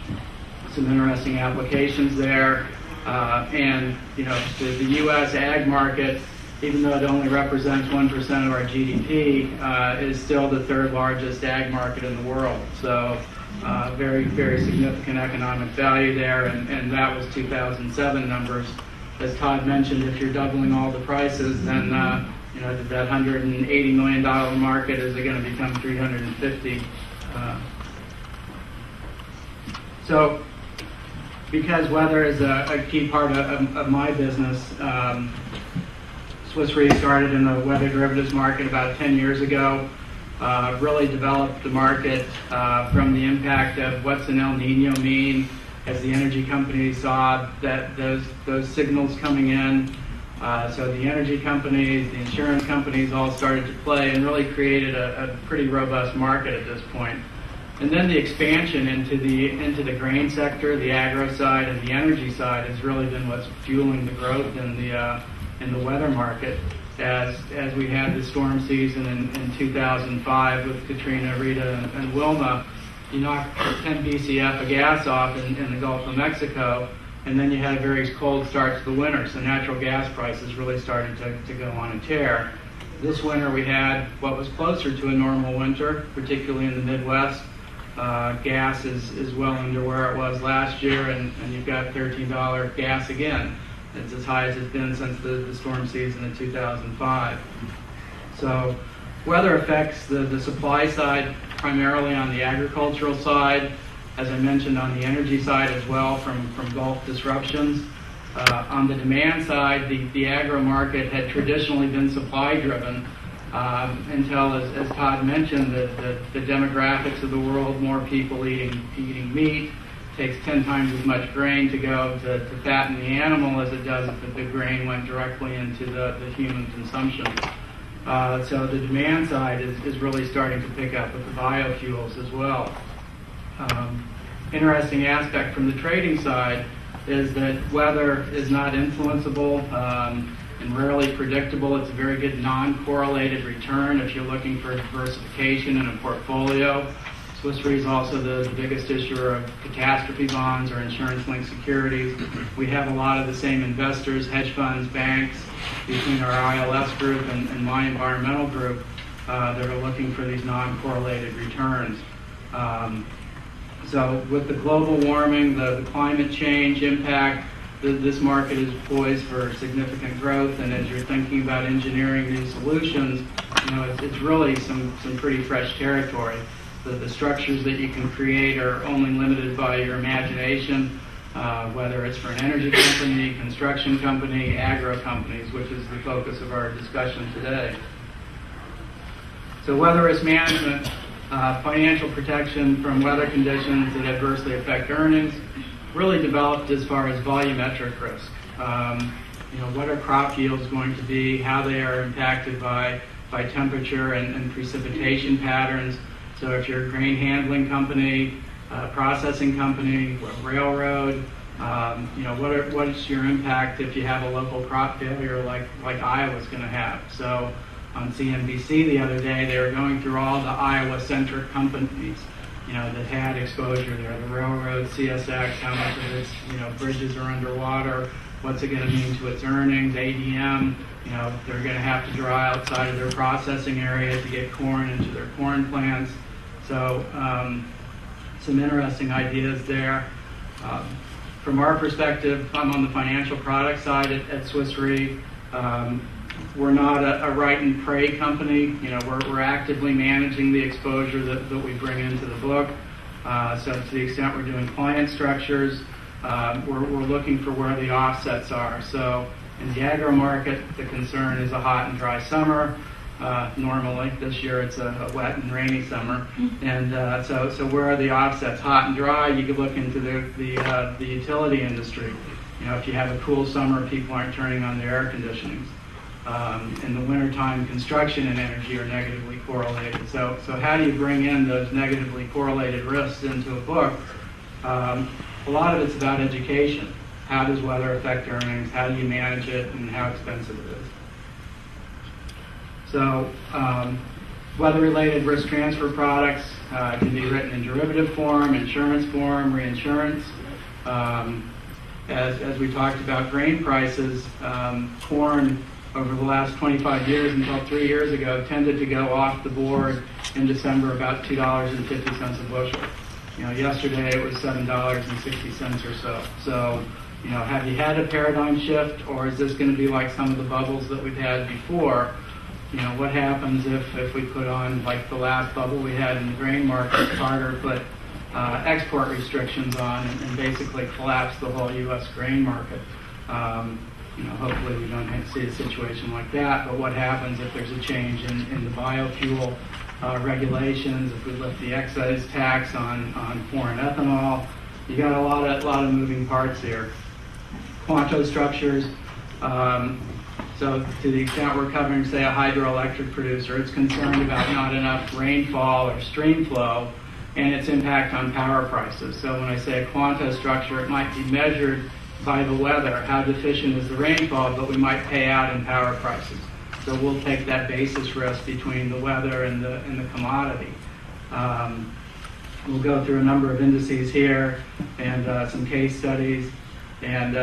interesting applications there. And the U.S. ag market, even though it only represents 1% of our GDP, is still the third largest ag market in the world. So very, very significant economic value there, and that was 2007 numbers. As Todd mentioned, if you're doubling all the prices, then that $180 million market is going to become 350. So because weather is a key part of my business, Swiss Re started in the weather derivatives market about 10 years ago. Really developed the market from the impact of what's an El Nino mean, as the energy companies saw that those signals coming in. So the energy companies, the insurance companies all started to play and really created a pretty robust market at this point. And then the expansion into the grain sector, the agro side, and the energy side has really been what's fueling the growth in the weather market. As we had the storm season in 2005 with Katrina, Rita, and Wilma, you knocked 10 BCF of gas off in the Gulf of Mexico, and then you had very cold starts to the winter, so natural gas prices really started to go on a tear. This winter we had what was closer to a normal winter, particularly in the Midwest. Gas is well under where it was last year, and you've got $13 gas again. It's as high as it's been since the storm season of 2005. So weather affects the supply side primarily on the agricultural side, as I mentioned on the energy side as well from Gulf disruptions. On the demand side, the agro market had traditionally been supply driven until, as Todd mentioned, the demographics of the world, more people eating meat, takes 10 times as much grain to go to fatten the animal as it does if the grain went directly into the human consumption. So the demand side is really starting to pick up with the biofuels as well. Interesting aspect from the trading side is that weather is not influenceable and rarely predictable. It's a very good non-correlated return if you're looking for diversification in a portfolio. Swiss Re is also the biggest issuer of catastrophe bonds or insurance-linked securities. We have a lot of the same investors, hedge funds, banks, between our ILS group and my environmental group that are looking for these non-correlated returns. So with the global warming, the climate change impact, this market is poised for significant growth, and as you're thinking about engineering new solutions, it's really some pretty fresh territory. The structures that you can create are only limited by your imagination, whether it's for an energy company, construction company, agro companies, which is the focus of our discussion today. So weather risk management, financial protection from weather conditions that adversely affect earnings, really developed as far as volumetric risk. What are crop yields going to be, how they are impacted by temperature and precipitation patterns. So if you're a grain handling company, processing company, railroad, what is your impact if you have a local crop failure like Iowa's going to have? So on CNBC the other day, they were going through all the Iowa-centric companies, that had exposure there. The railroad, CSX, how much of its, bridges are underwater, what's it going to mean to its earnings, ADM, they're going to have to draw outside of their processing area to get corn into their corn plants. So some interesting ideas there. From our perspective, I'm on the financial product side at Swiss Re. We're not a write and pray company. We're actively managing the exposure that we bring into the book. So to the extent we're doing client structures, we're looking for where the offsets are. So in the agro market, the concern is a hot and dry summer. Normally, this year it's a wet and rainy summer, and so where are the offsets? Hot and dry. You could look into the utility industry. If you have a cool summer, people aren't turning on their air conditionings. In the wintertime, construction and energy are negatively correlated. So how do you bring in those negatively correlated risks into a book? A lot of it's about education. How does weather affect earnings? How do you manage it, and how expensive it is? So weather-related risk transfer products can be written in derivative form, insurance form, reinsurance. As we talked about grain prices, corn over the last 25 years until 3 years ago tended to go off the board in December about $2.50 a bushel. Yesterday it was $7.60 or so. So, have you had a paradigm shift, or is this going to be like some of the bubbles that we've had before? What happens if we put on, like the last bubble we had in the grain market, Carter put export restrictions on and basically collapsed the whole U.S. grain market. Hopefully we don't see a situation like that, but what happens if there's a change in the biofuel regulations, if we lift the excise tax on foreign ethanol? You got a lot of moving parts here. Quanto structures. So to the extent we're covering, say, a hydroelectric producer, it's concerned about not enough rainfall or stream flow and its impact on power prices. So when I say a quanto structure, it might be measured by the weather, how deficient is the rainfall, but we might pay out in power prices. So we'll take that basis risk between the weather and the commodity. We'll go through a number of indices here and some case studies. And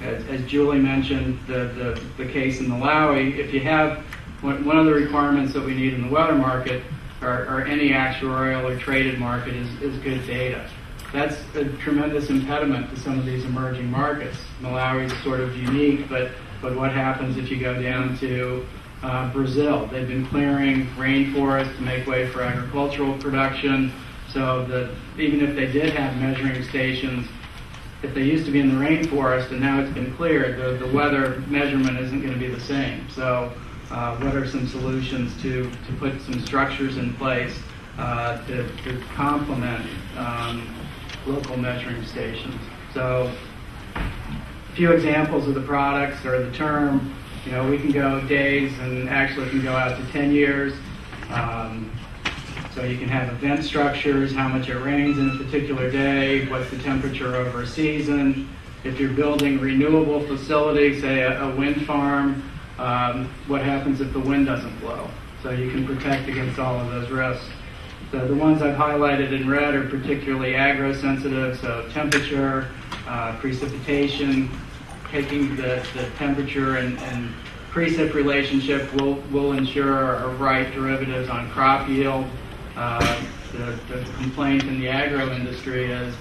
as Julie mentioned, the case in the Lowry, if you have one of the requirements that we need in the weather market, or any actuarial or traded market, is good data. That's a tremendous impediment to some of these emerging markets. Malawi is sort of unique, but what happens if you go down to Brazil? They've been clearing rainforest to make way for agricultural production, so that even if they did have measuring stations, if they used to be in the rainforest and now it's been cleared, the weather measurement isn't going to be the same. So what are some solutions to put some structures in place to complement local measuring stations? So a few examples of the products or the term, we can go days and actually can go out to 10 years. So you can have event structures, how much it rains in a particular day, what's the temperature over a season. If you're building renewable facilities, say a wind farm, what happens if the wind doesn't blow? So you can protect against all of those risks. So the ones I've highlighted in red are particularly agro-sensitive, so temperature, precipitation, taking the temperature and precip relationship will ensure a right derivatives on crop yield. The complaint in the agro industry is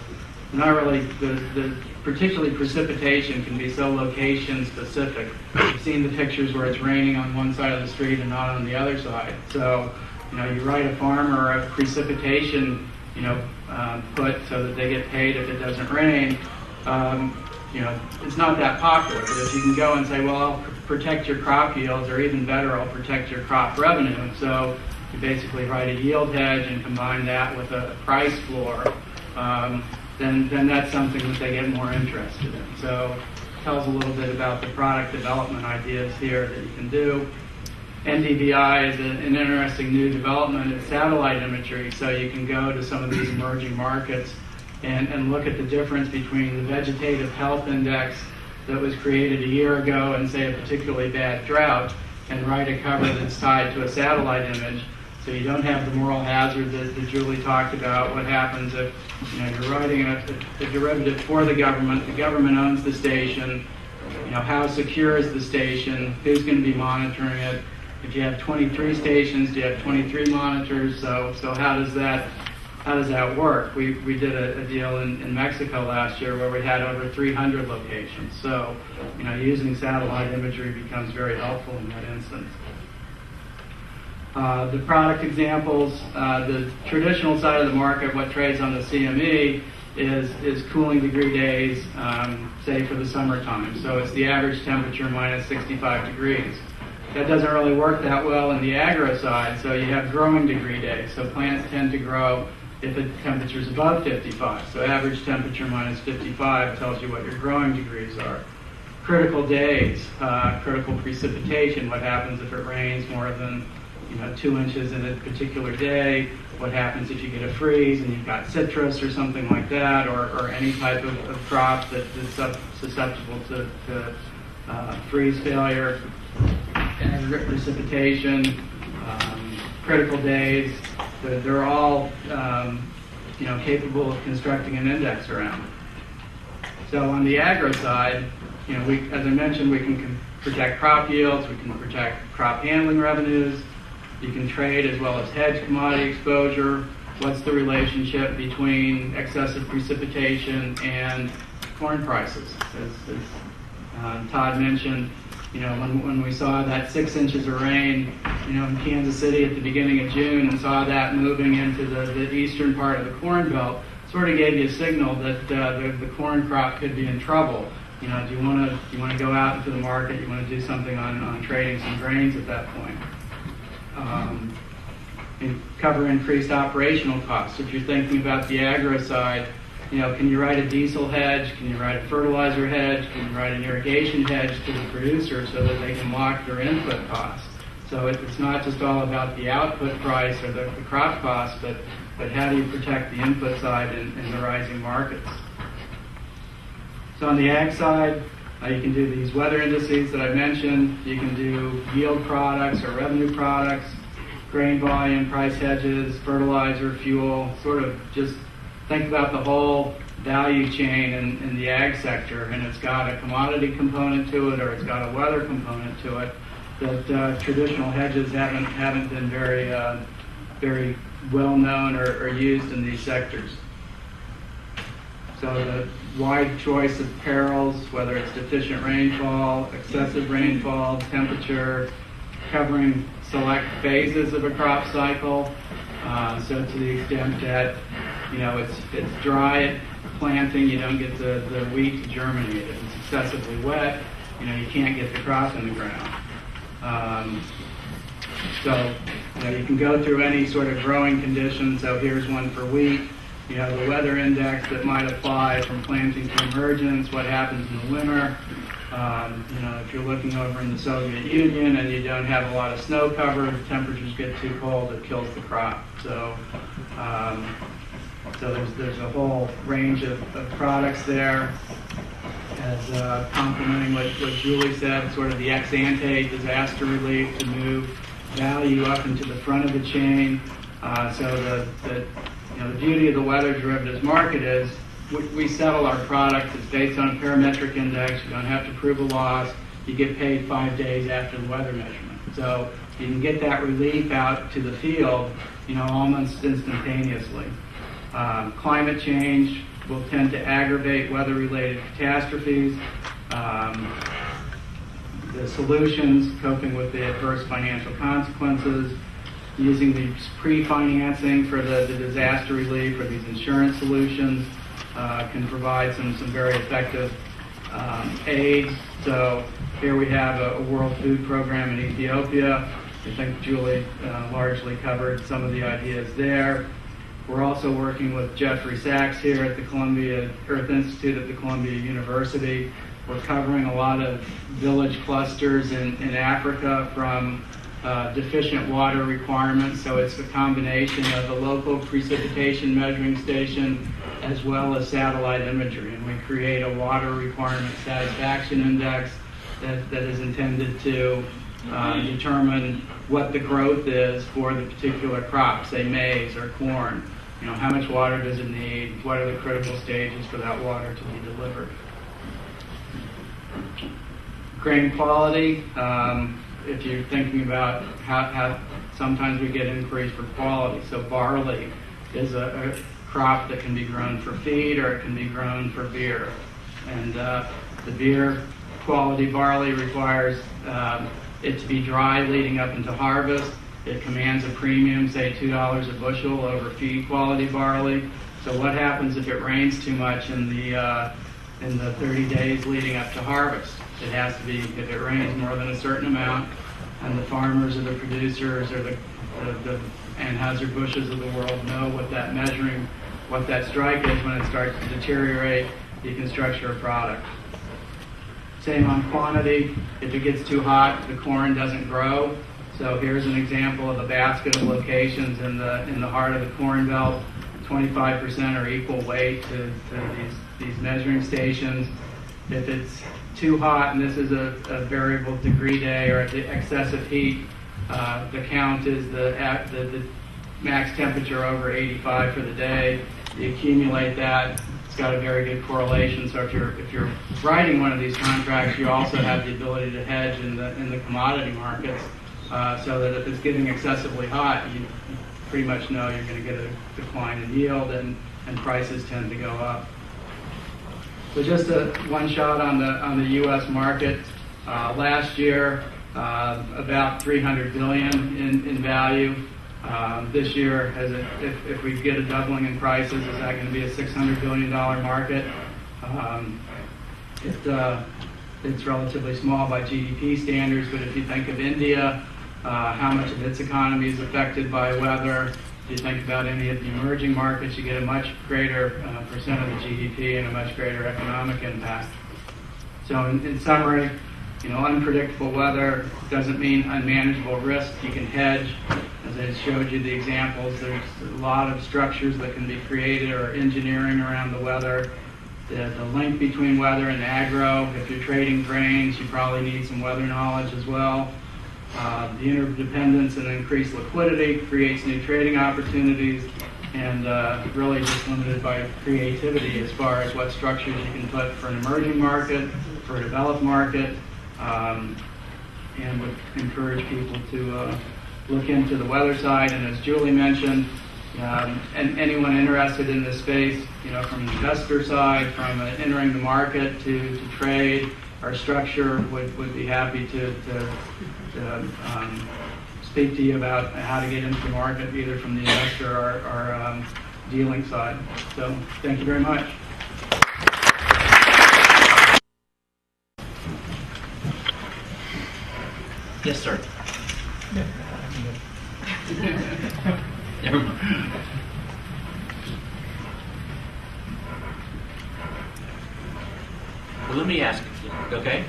not really, the particularly precipitation can be so location specific. You've seen the pictures where it's raining on one side of the street and not on the other side. So, you write a farmer a precipitation, put so that they get paid if it doesn't rain. It's not that popular. But if you can go and say, well, I'll protect your crop yields, or even better, I'll protect your crop revenue. So you basically write a yield hedge and combine that with a price floor. Then that's something that they get more interested in. So it tells a little bit about the product development ideas here that you can do. NDVI is an interesting new development in satellite imagery, so you can go to some of these emerging markets and look at the difference between the vegetative health index that was created a year ago and, say, a particularly bad drought, and write a cover that's tied to a satellite image. So you don't have the moral hazard that Julie talked about. What happens if you're writing a derivative for the government owns the station, how secure is the station, who's going to be monitoring it? If you have 23 stations, do you have 23 monitors? So how does that work? We did a deal in Mexico last year where we had over 300 locations. So using satellite imagery becomes very helpful in that instance. The product examples, the traditional side of the market, what trades on the CME is cooling degree days, say for the summertime. So it's the average temperature minus 65 degrees. That doesn't really work that well in the agro side, so you have growing degree days. So plants tend to grow if the temperature is above 55. So average temperature minus 55 tells you what your growing degrees are. Critical days, critical precipitation, what happens if it rains more than 2 inches in a particular day, what happens if you get a freeze and you've got citrus or something like that, or any type of crop that is susceptible to freeze failure, aggregate precipitation, critical days. They're all capable of constructing an index around. So on the agro side, as I mentioned, we can protect crop yields, we can protect crop handling revenues. You can trade as well as hedge commodity exposure. What's the relationship between excessive precipitation and corn prices? As Todd mentioned, when we saw that 6 inches of rain, in Kansas City at the beginning of June, and saw that moving into the eastern part of the Corn Belt, sort of gave you a signal that the corn crop could be in trouble. Do you want to go out into the market? You want to do something on trading some grains at that point. And cover increased operational costs. If you're thinking about the agro side, can you write a diesel hedge? Can you write a fertilizer hedge? Can you write an irrigation hedge to the producer so that they can lock their input costs? So it's not just all about the output price or the crop cost, but how do you protect the input side in the rising markets? So on the ag side, you can do these weather indices that I mentioned. You can do yield products or revenue products, grain volume, price hedges, fertilizer, fuel, sort of just think about the whole value chain in the ag sector, and it's got a commodity component to it or it's got a weather component to it. that traditional hedges haven't been very well known or used in these sectors. So the wide choice of perils, whether it's deficient rainfall, excessive rainfall, temperature, covering select phases of a crop cycle. So to the extent that it's dry at planting, you don't get the wheat to germinate. If it's excessively wet, you can't get the crop in the ground. So you can go through any sort of growing conditions. So here's one for wheat. The weather index that might apply from planting to emergence, what happens in the winter. If you're looking over in the Soviet Union and you don't have a lot of snow cover, the temperatures get too cold, it kills the crop. So, there's a whole range of products there. As complementing what Julie said, sort of the ex-ante disaster relief to move value up into the front of the chain. So the beauty of the weather derivatives market is we settle our product. It's based on a parametric index. You don't have to prove a loss. You get paid 5 days after the weather measurement. So you can get that relief out to the field, almost instantaneously. Climate change will tend to aggravate weather-related catastrophes. The solutions, coping with the adverse financial consequences, using the pre-financing for the disaster relief or these insurance solutions can provide some very effective aid. So here we have a World Food Program in Ethiopia. I think Julie largely covered some of the ideas there. We're also working with Jeffrey Sachs here at the Columbia Earth Institute at the Columbia University. We're covering a lot of village clusters in Africa from deficient water requirements. So it's a combination of a local precipitation measuring station as well as satellite imagery. And we create a water requirement satisfaction index that is intended to determine what the growth is for the particular crop, say maize or corn. How much water does it need? What are the critical stages for that water to be delivered? Grain quality. If you're thinking about how sometimes we get inquiries for quality. So barley is a crop that can be grown for feed or it can be grown for beer. And the beer quality barley requires it to be dry leading up into harvest. It commands a premium, say $2 a bushel over feed quality barley. So what happens if it rains too much in the 30 days leading up to harvest? It has to be, if it rains more than a certain amount, and the farmers or the producers or the Anheuser-Busch's of the world know what that measuring, what that strike is. When it starts to deteriorate, you can structure a product. Same on quantity. If it gets too hot, the corn doesn't grow. So here's an example of a basket of locations in the heart of the Corn Belt. 25% are equal weight to these measuring stations. If it's too hot, and this is a variable degree day, or the excessive heat, the count is the max temperature over 85 for the day. You accumulate that. It's got a very good correlation. So if you're writing one of these contracts, you also have the ability to hedge in the commodity markets, so that if it's getting excessively hot, you pretty much know you're going to get a decline in yield, and prices tend to go up. So just one shot on the U.S. market. Last year, about $300 billion in value. This year, if we get a doubling in prices, is that going to be a $600 billion market? It's relatively small by GDP standards, but if you think of India, how much of its economy is affected by weather, if you think about any of the emerging markets, you get a much greater percent of the GDP and a much greater economic impact. So in summary, unpredictable weather doesn't mean unmanageable risk. You can hedge. As I showed you the examples, there's a lot of structures that can be created or engineering around the weather. The link between weather and agro, if you're trading grains, you probably need some weather knowledge as well. The interdependence and increased liquidity creates new trading opportunities, and really just limited by creativity as far as what structures you can put for an emerging market, for a developed market. and would encourage people to look into the weather side. And as Julie mentioned, and anyone interested in this space, from the investor side, from entering the market to trade, our structure would be happy to speak to you about how to get into the market, either from the investor or dealing side. So thank you very much. Yes, sir. Never mind. Well, let me ask, okay?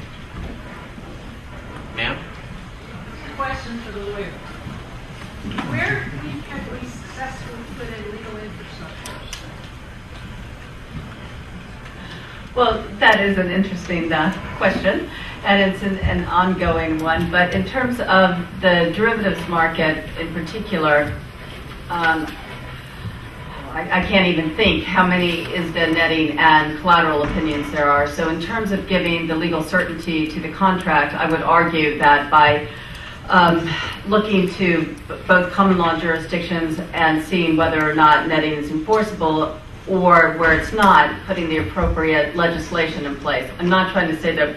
Ma'am? Question for the lawyer. Where have we successfully put in legal infrastructure? Well, that is an interesting question, and it's an ongoing one. But in terms of the derivatives market in particular, I can't even think how many ISDA netting and collateral opinions there are. So in terms of giving the legal certainty to the contract, I would argue that by looking to both common law jurisdictions and seeing whether or not netting is enforceable, or where it's not, putting the appropriate legislation in place. I'm not trying to say that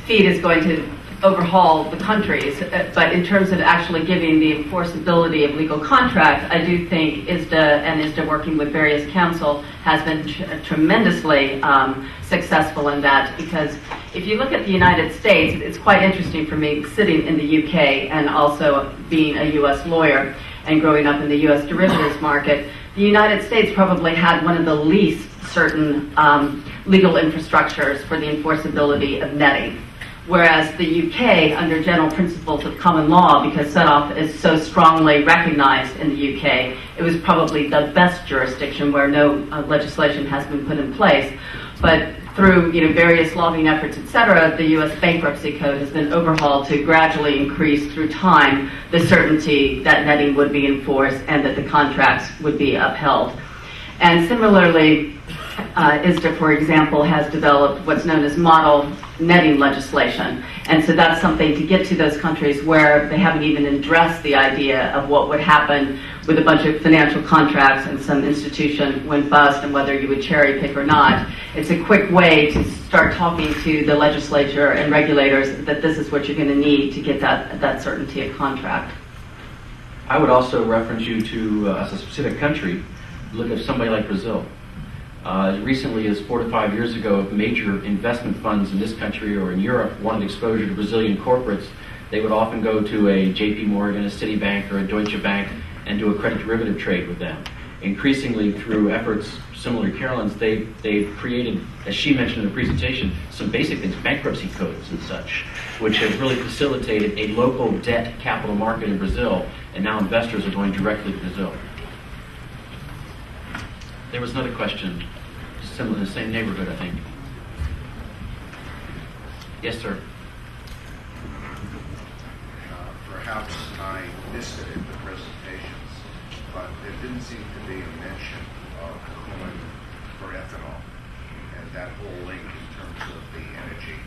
FEED is going to overhaul the countries, but in terms of actually giving the enforceability of legal contracts, I do think ISDA working with various counsel has been tremendously successful in that, because if you look at the United States, it's quite interesting for me sitting in the UK and also being a US lawyer and growing up in the US derivatives market. The United States probably had one of the least certain legal infrastructures for the enforceability of netting. Whereas the UK, under general principles of common law, because set-off is so strongly recognized in the UK, it was probably the best jurisdiction where no legislation has been put in place. But through various lobbying efforts, etc., the U.S. bankruptcy code has been overhauled to gradually increase through time the certainty that netting would be enforced and that the contracts would be upheld. And similarly, ISDA, for example, has developed what's known as model netting legislation. And so that's something to get to those countries where they haven't even addressed the idea of what would happen with a bunch of financial contracts and some institution went bust and whether you would cherry pick or not. It's a quick way to start talking to the legislature and regulators that this is what you're going to need to get that certainty of contract. I would also reference you to, as a specific country, look at somebody like Brazil. As recently as 4 to 5 years ago, if major investment funds in this country or in Europe wanted exposure to Brazilian corporates, they would often go to a JP Morgan, a Citibank, or a Deutsche Bank and do a credit derivative trade with them. Increasingly, through efforts similar to Carolyn's, they've created, as she mentioned in the presentation, some basic things, bankruptcy codes and such, which have really facilitated a local debt capital market in Brazil, and now investors are going directly to Brazil. There was another question, similar in the same neighborhood, I think. Yes, sir. Perhaps I missed it in the presentations, but there didn't seem to be a mention of corn for ethanol and that whole link in terms of the energy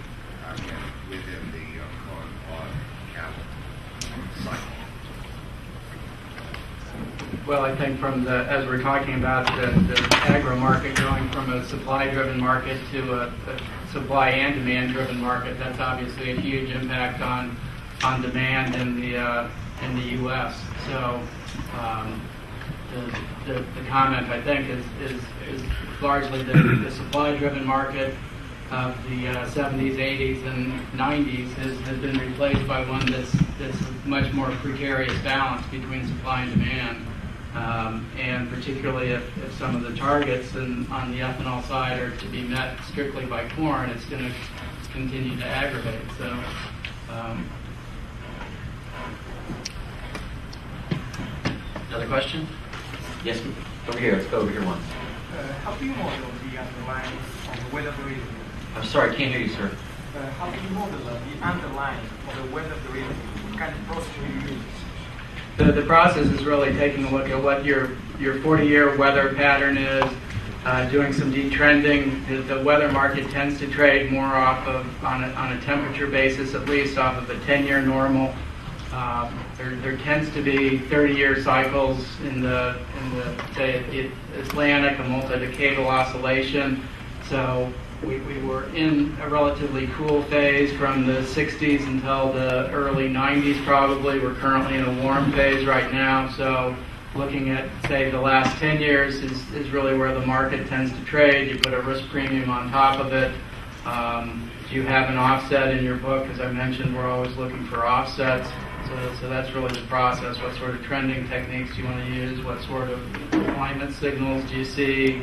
within the corn on cattle cycle. Well, I think as we're talking about the agro market going from a supply-driven market to a supply and demand-driven market, that's obviously a huge impact on demand in the U.S. So the comment, I think, is largely the supply-driven market of the 70s, 80s, and 90s has been replaced by one that's much more precarious balance between supply and demand. And particularly if some of the targets on the ethanol side are to be met strictly by corn, it's going to continue to aggravate. So. Another question? Yes, over here. Let's go over here once. How do you model the underlying of the weather derivative? I'm sorry, I can't hear you, sir. How do you model the underlying of the weather derivative? What kind of process do you use? The process is really taking a look at what your 40-year weather pattern is, doing some detrending. The weather market tends to trade more off of, on a temperature basis, at least off of a 10-year normal. There tends to be 30-year cycles in the say, Atlantic, a multi-decadal oscillation. So we were in a relatively cool phase from the 60s until the early 90s probably. We're currently in a warm phase right now. So looking at, say, the last 10 years is really where the market tends to trade. You put a risk premium on top of it. You have an offset in your book. As I mentioned, we're always looking for offsets. So that's really the process. What sort of trending techniques do you want to use? What sort of climate signals do you see?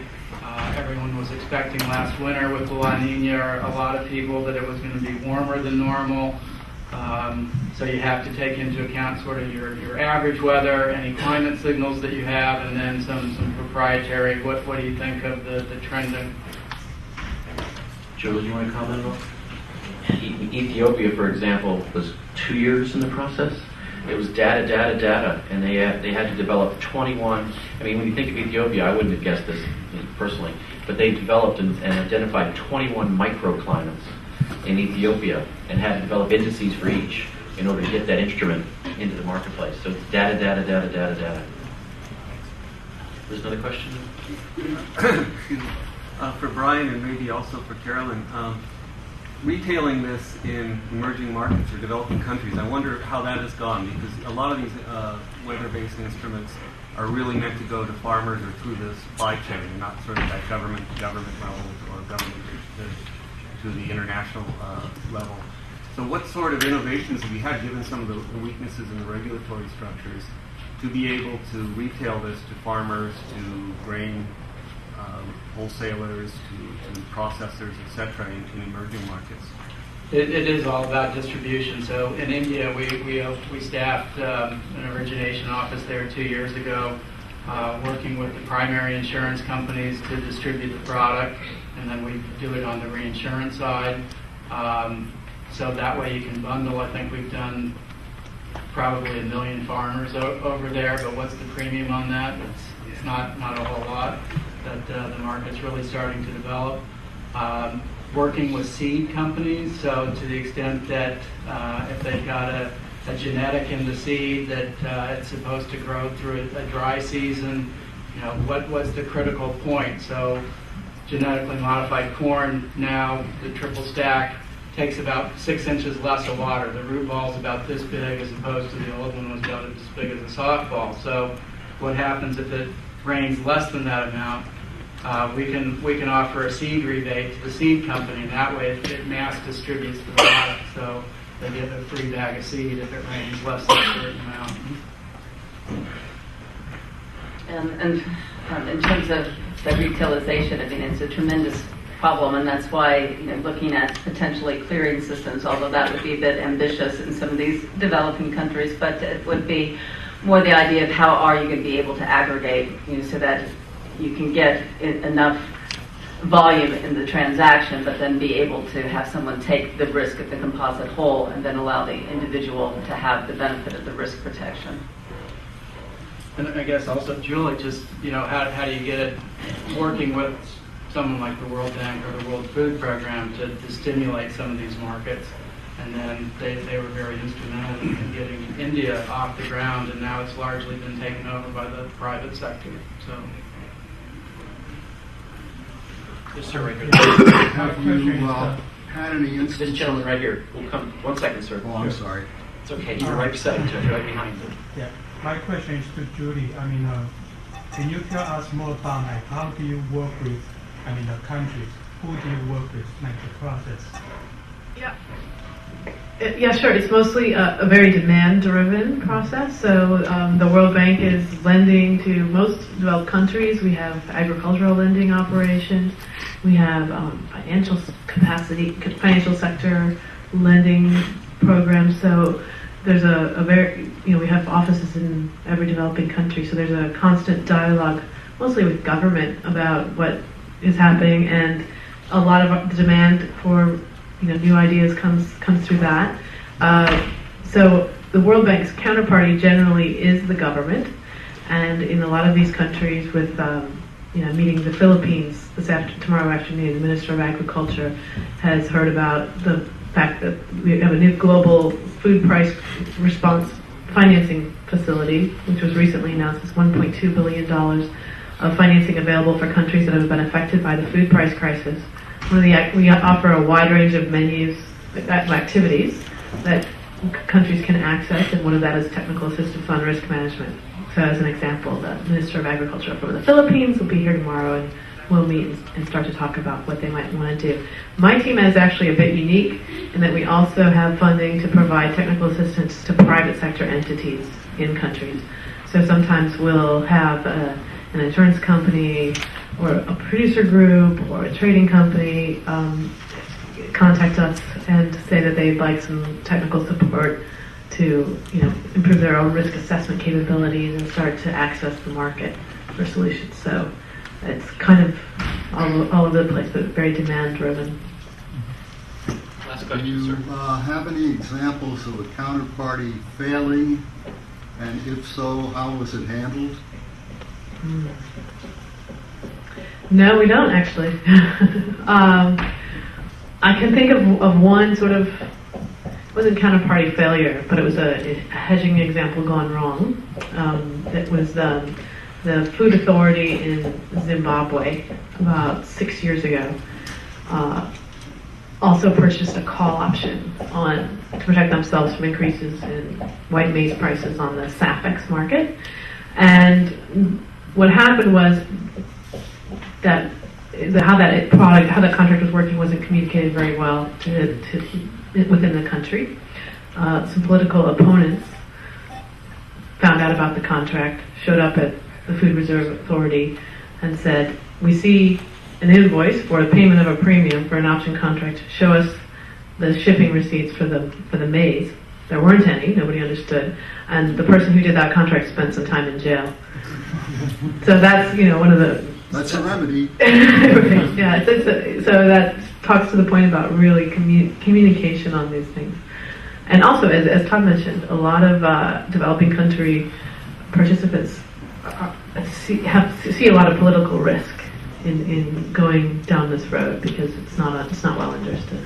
Everyone was expecting last winter with the La Nina, a lot of people, that it was going to be warmer than normal. So you have to take into account sort of your average weather, any climate signals that you have, and then some proprietary. What do you think of the trending? Joe, do you want to comment at all? Ethiopia, for example, was 2 years in the process. It was data, and they had to develop 21. I mean, when you think of Ethiopia, I wouldn't have guessed this personally, but they developed and identified 21 microclimates in Ethiopia and had to develop indices for each in order to get that instrument into the marketplace. So it's data. There's another question? For Brian and maybe also for Carolyn, retailing this in emerging markets or developing countries, I wonder how that has gone, because a lot of these weather-based instruments are really meant to go to farmers or through the supply chain, not sort of at government to government level or government to the international level. So what sort of innovations have you had, given some of the weaknesses in the regulatory structures, to be able to retail this to farmers, to grain wholesalers, to processors, etc., in emerging markets? It is all about distribution. So in India, we staffed an origination office there 2 years ago, working with the primary insurance companies to distribute the product, and then we do it on the reinsurance side. So that way you can bundle. I think we've done probably 1 million farmers over there, but what's the premium on that? It's not a whole lot. That the market's really starting to develop. Working with seed companies, so to the extent that if they've got a genetic in the seed that it's supposed to grow through a dry season, what's the critical point? So genetically modified corn now, the triple stack, takes about 6 inches less of water. The root ball's about this big as opposed to the old one was about as big as a softball. So what happens if it rains less than that amount? We can offer a seed rebate to the seed company, and that way it mass distributes the product. So they get a free bag of seed if it rains less than a certain amount. And in terms of the retailization, I mean, it's a tremendous problem, and that's why looking at potentially clearing systems, although that would be a bit ambitious in some of these developing countries, but it would be more the idea of how are you going to be able to aggregate, so that you can get enough volume in the transaction, but then be able to have someone take the risk of the composite whole and then allow the individual to have the benefit of the risk protection. And I guess also, Julie, just, how do you get it working with someone like the World Bank or the World Food Program to stimulate some of these markets? And then they were very instrumental in getting India off the ground, and now it's largely been taken over by the private sector. So. Yes, sir, right here. Have you had any This instances? gentleman right here. We'll come. 1 second, sir. Oh, I'm sorry. It's okay. You're right beside each other, right behind you. Yeah, my question is to Judy. I mean, can you tell us more about how do you work with, the countries? Who do you work with, the process? Yeah. Yeah, sure. It's mostly a very demand-driven process. So the World Bank is lending to most developed countries. We have agricultural lending operations. We have financial sector lending programs. So there's we have offices in every developing country. So there's a constant dialogue, mostly with government, about what is happening, and a lot of the demand for new ideas comes through that. So the World Bank's counterparty generally is the government, and in a lot of these countries with meeting the Philippines tomorrow afternoon. The Minister of Agriculture has heard about the fact that we have a new global food price response financing facility, which was recently announced as $1.2 billion of financing available for countries that have been affected by the food price crisis. We offer a wide range of menus, activities that countries can access, and one of that is technical assistance on risk management. So as an example, the Minister of Agriculture from the Philippines will be here tomorrow, and we'll meet and start to talk about what they might want to do. My team is actually a bit unique in that we also have funding to provide technical assistance to private sector entities in countries. So sometimes we'll have an insurance company or a producer group or a trading company contact us and say that they'd like some technical support to improve their own risk assessment capabilities and start to access the market for solutions. So it's kind of all over the place, but very demand driven. Last Do question, you sir. have any examples of a counterparty failing, and if so, how was it handled? No, we don't actually. I can think of one sort of, it wasn't counterparty failure, but it was a hedging example gone wrong. It was the Food Authority in Zimbabwe about 6 years ago also purchased a call option to protect themselves from increases in white maize prices on the SAFEX market. And what happened was that how that contract was working wasn't communicated very well within the country. Some political opponents found out about the contract, showed up at the Food Reserve Authority, and said, "We see an invoice for the payment of a premium for an option contract. Show us the shipping receipts for the maize." There weren't any. Nobody understood, and the person who did that contract spent some time in jail. So that's one of the. That's a remedy. Yeah, so that talks to the point about really communication on these things. And also, as Todd mentioned, a lot of developing country participants see a lot of political risk in going down this road because it's not well understood.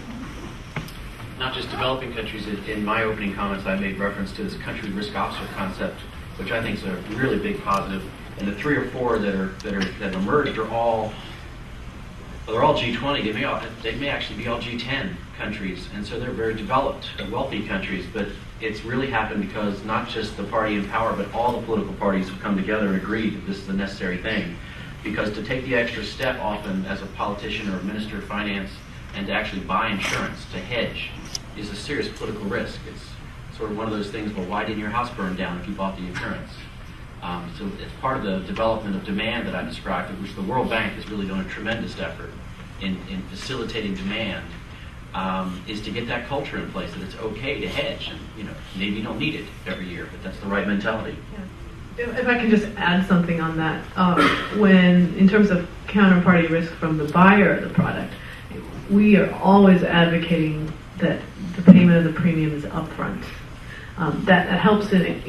Not just developing countries. In my opening comments, I made reference to this country risk officer concept, which I think is a really big positive. And the 3 or 4 that emerged are all G20. They may actually be all G10 countries, and so they're very developed, wealthy countries. But it's really happened because not just the party in power, but all the political parties have come together and agreed that this is a necessary thing. Because to take the extra step, often as a politician or a minister of finance, and to actually buy insurance to hedge, is a serious political risk. It's sort of one of those things. Well, why didn't your house burn down if you bought the insurance? So it's part of the development of demand that I described, of which the World Bank has really done a tremendous effort in facilitating demand, is to get that culture in place that it's okay to hedge. And maybe you don't need it every year, but that's the right mentality. Yeah. If I can just add something on that, in terms of counterparty risk from the buyer of the product, we are always advocating that the payment of the premium is upfront. That helps in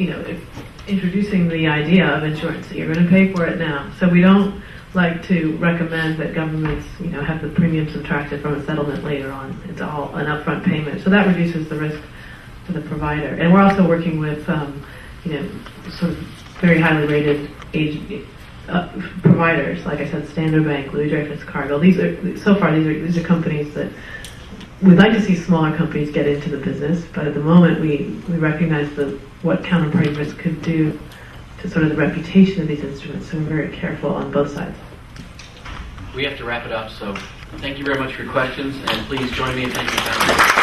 introducing the idea of insurance. You're going to pay for it now. So we don't like to recommend that governments have the premium subtracted from a settlement later on. It's all an upfront payment. So that reduces the risk to the provider. And we're also working with sort of very highly rated providers, like I said, Standard Bank, Louis Dreyfus, Cargill. These are companies that we'd like to see smaller companies get into the business, but at the moment we recognize what counterparty risk could do to sort of the reputation of these instruments, so we're very careful on both sides. We have to wrap it up, so thank you very much for your questions, and please join me in thanking the panel.